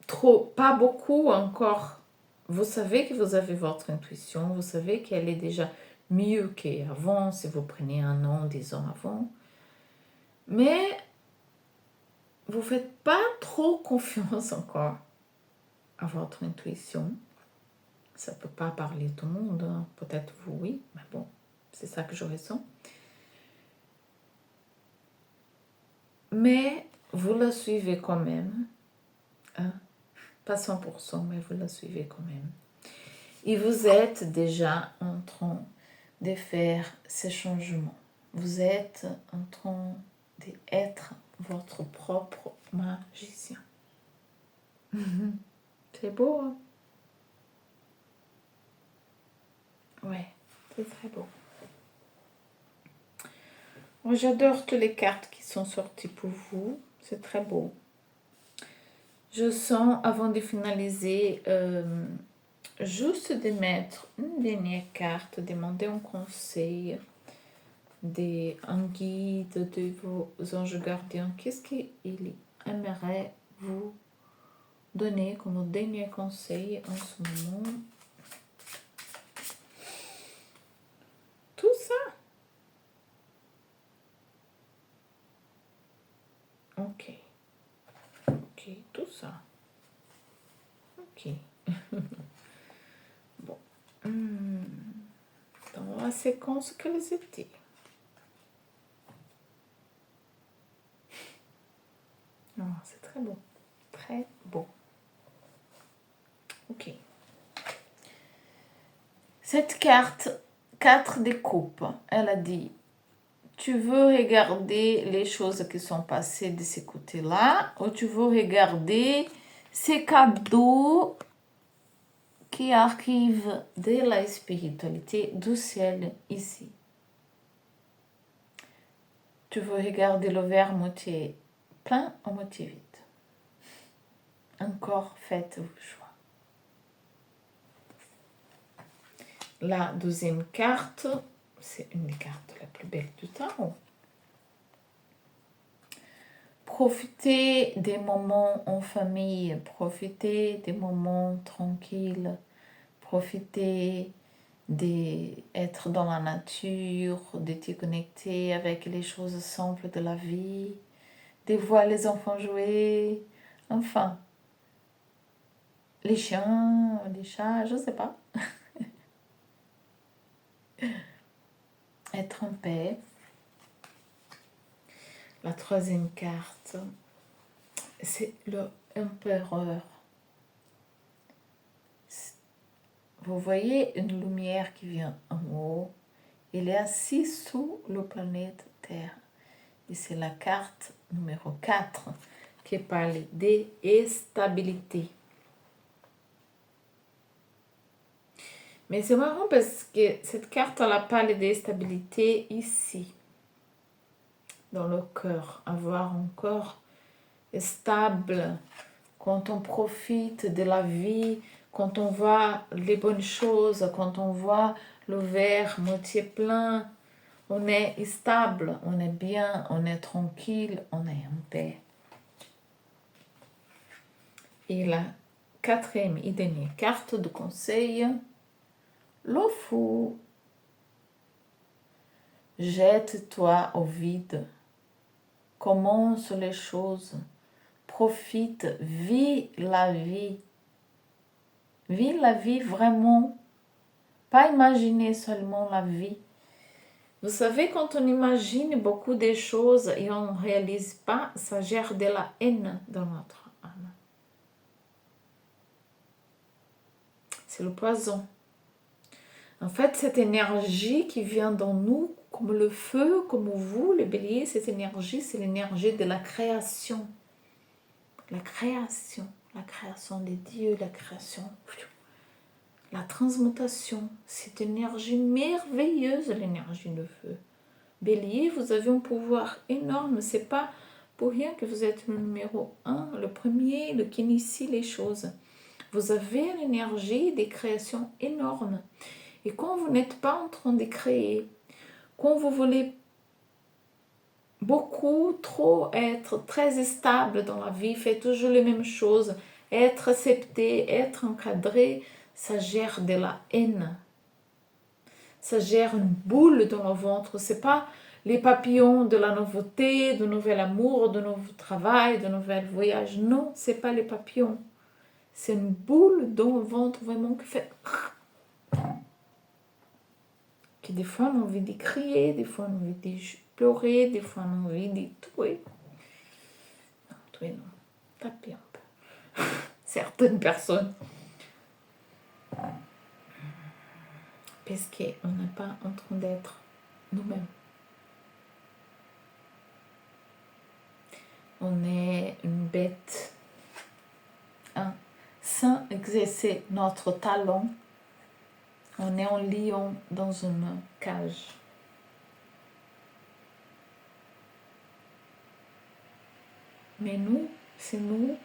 trop, pas beaucoup encore. Vous savez que vous avez votre intuition, vous savez qu'elle est déjà mieux qu'avant, si vous prenez un an, 10 ans avant. Mais vous ne faites pas trop confiance encore à votre intuition. Ça ne peut pas parler tout le monde, hein. Peut-être vous, oui, mais bon, c'est ça que je ressens. mais vous la suivez quand même. Hein? Pas 100%, mais vous la suivez quand même. Et vous êtes déjà en train de faire ces changements. Vous êtes en train d'être votre propre magicien. C'est beau, hein? Ouais, c'est très beau. Moi, j'adore toutes les cartes qui sont sorties pour vous. C'est très beau. Je sens, avant de finaliser, juste de mettre une dernière carte, demander un conseil, un guide de vos anges gardiens. Qu'est-ce qu'ils aimeraient vous donner comme dernier conseil en ce moment? Tout ça. Ok. Ok, tout ça. Ok. Bon. Dans la séquence qu'elles étaient. Oh, c'est très beau. Très beau. Ok. Cette carte, 4 de coupes, elle a dit, tu veux regarder les choses qui sont passées de ce côté-là, ou tu veux regarder ces cadeaux qui arrivent de la spiritualité du ciel ici. Tu veux regarder le verre moitié plein ou moitié vide. Encore faites vos choix. La deuxième carte, c'est une des cartes la plus belle du temps. Profitez des moments en famille, profitez des moments tranquilles, profitez d'être dans la nature, de te connecter avec les choses simples de la vie, de voir les enfants jouer, enfin, les chiens, les chats, je ne sais pas. Être en paix. La troisième carte, c'est l'empereur. Vous voyez une lumière qui vient en haut. Il est assis sous la planète Terre. Et c'est la carte numéro 4 qui parle de stabilité. Mais c'est marrant parce que cette carte, elle parle de stabilité ici, dans le cœur. Avoir un corps stable, quand on profite de la vie, quand on voit les bonnes choses, quand on voit le verre moitié plein, on est stable, on est bien, on est tranquille, on est en paix. Et la quatrième et dernière carte de conseil, le fou. Jette-toi au vide. Commence les choses. Profite, vis la vie. Vis la vie vraiment. Pas imaginer seulement la vie. Vous savez, quand on imagine beaucoup de choses et on ne réalise pas, ça gère de la haine dans notre âme. C'est le poison. En fait, cette énergie qui vient dans nous, comme le feu, comme vous, les béliers, cette énergie, c'est l'énergie de la création. La création des dieux, la création, la transmutation, cette énergie merveilleuse, l'énergie de feu. Bélier, vous avez un pouvoir énorme, c'est pas pour rien que vous êtes le numéro 1, le premier, le qui initie les choses. Vous avez une énergie de création énorme. Et quand vous n'êtes pas en train de créer, quand vous voulez beaucoup, trop être très stable dans la vie, faire toujours les mêmes choses, être accepté, être encadré, ça gère de la haine. Ça gère une boule dans le ventre. C'est pas les papillons de la nouveauté, de nouvel amour, de nouveau travail, de nouvel voyage. Non, c'est pas les papillons. C'est une boule dans le ventre vraiment qui fait... Que des fois on a envie de crier, des fois on a envie de pleurer, des fois on a envie de tuer. aujourd'hui, non. Tapez un peu. Certaines personnes. Parce qu'on n'est pas en train d'être nous-mêmes. On est une bête. Hein? Sans exercer notre talent, on est un lion dans une cage. Mais nous, c'est nous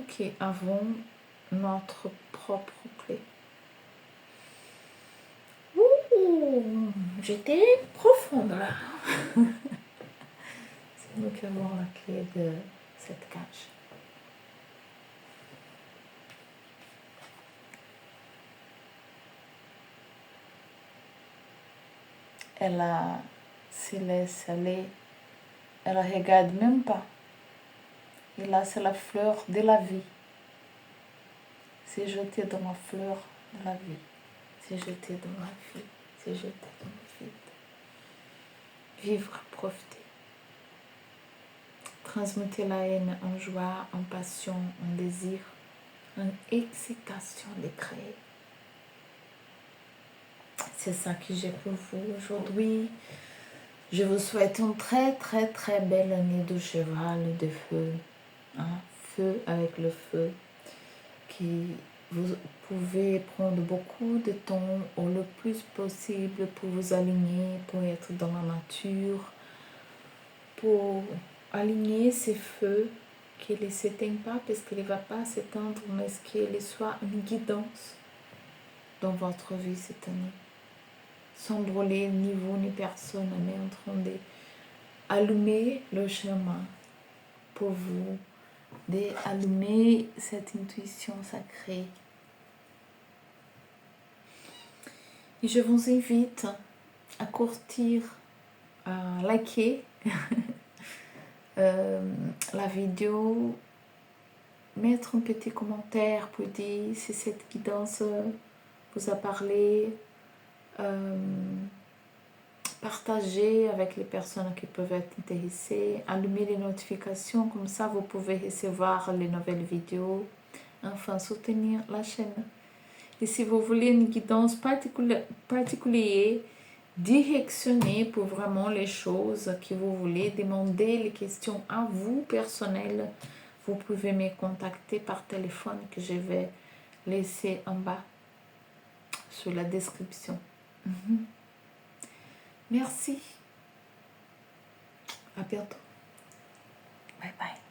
qui avons notre propre clé. Ouh, j'étais profonde là. C'est nous qui avons la clé de cette cage. Elle se laisse aller. Elle ne regarde même pas. Et là, c'est la fleur de la vie. C'est jeté dans la fleur de la vie. C'est jeté dans la vie. C'est jeté dans le vide. Vivre, profiter. Transmuter la haine en joie, en passion, en désir, en excitation de créer. C'est ça que j'ai pour vous aujourd'hui. Je vous souhaite une très très très belle année de cheval, de feu. Hein? Feu avec le feu. Qui vous pouvez prendre beaucoup de temps ou le plus possible pour vous aligner, pour être dans la nature, pour aligner ces feux, qu'ils ne s'éteignent pas parce qu'il ne va pas s'éteindre, mais qu'il soit une guidance dans votre vie cette année. Sans brûler ni vous ni personne, mais en train d'allumer le chemin pour vous, d'allumer cette intuition sacrée. Et je vous invite à courtir, à liker la vidéo, mettre un petit commentaire pour dire si cette guidance vous a parlé, partager avec les personnes qui peuvent être intéressées, allumer les notifications, comme ça vous pouvez recevoir les nouvelles vidéos, enfin soutenir la chaîne. Et si vous voulez une guidance particulière, directionnée pour vraiment les choses que vous voulez, demander les questions à vous personnelles, vous pouvez me contacter par téléphone que je vais laisser en bas sur la description. Merci. À bientôt. Bye bye.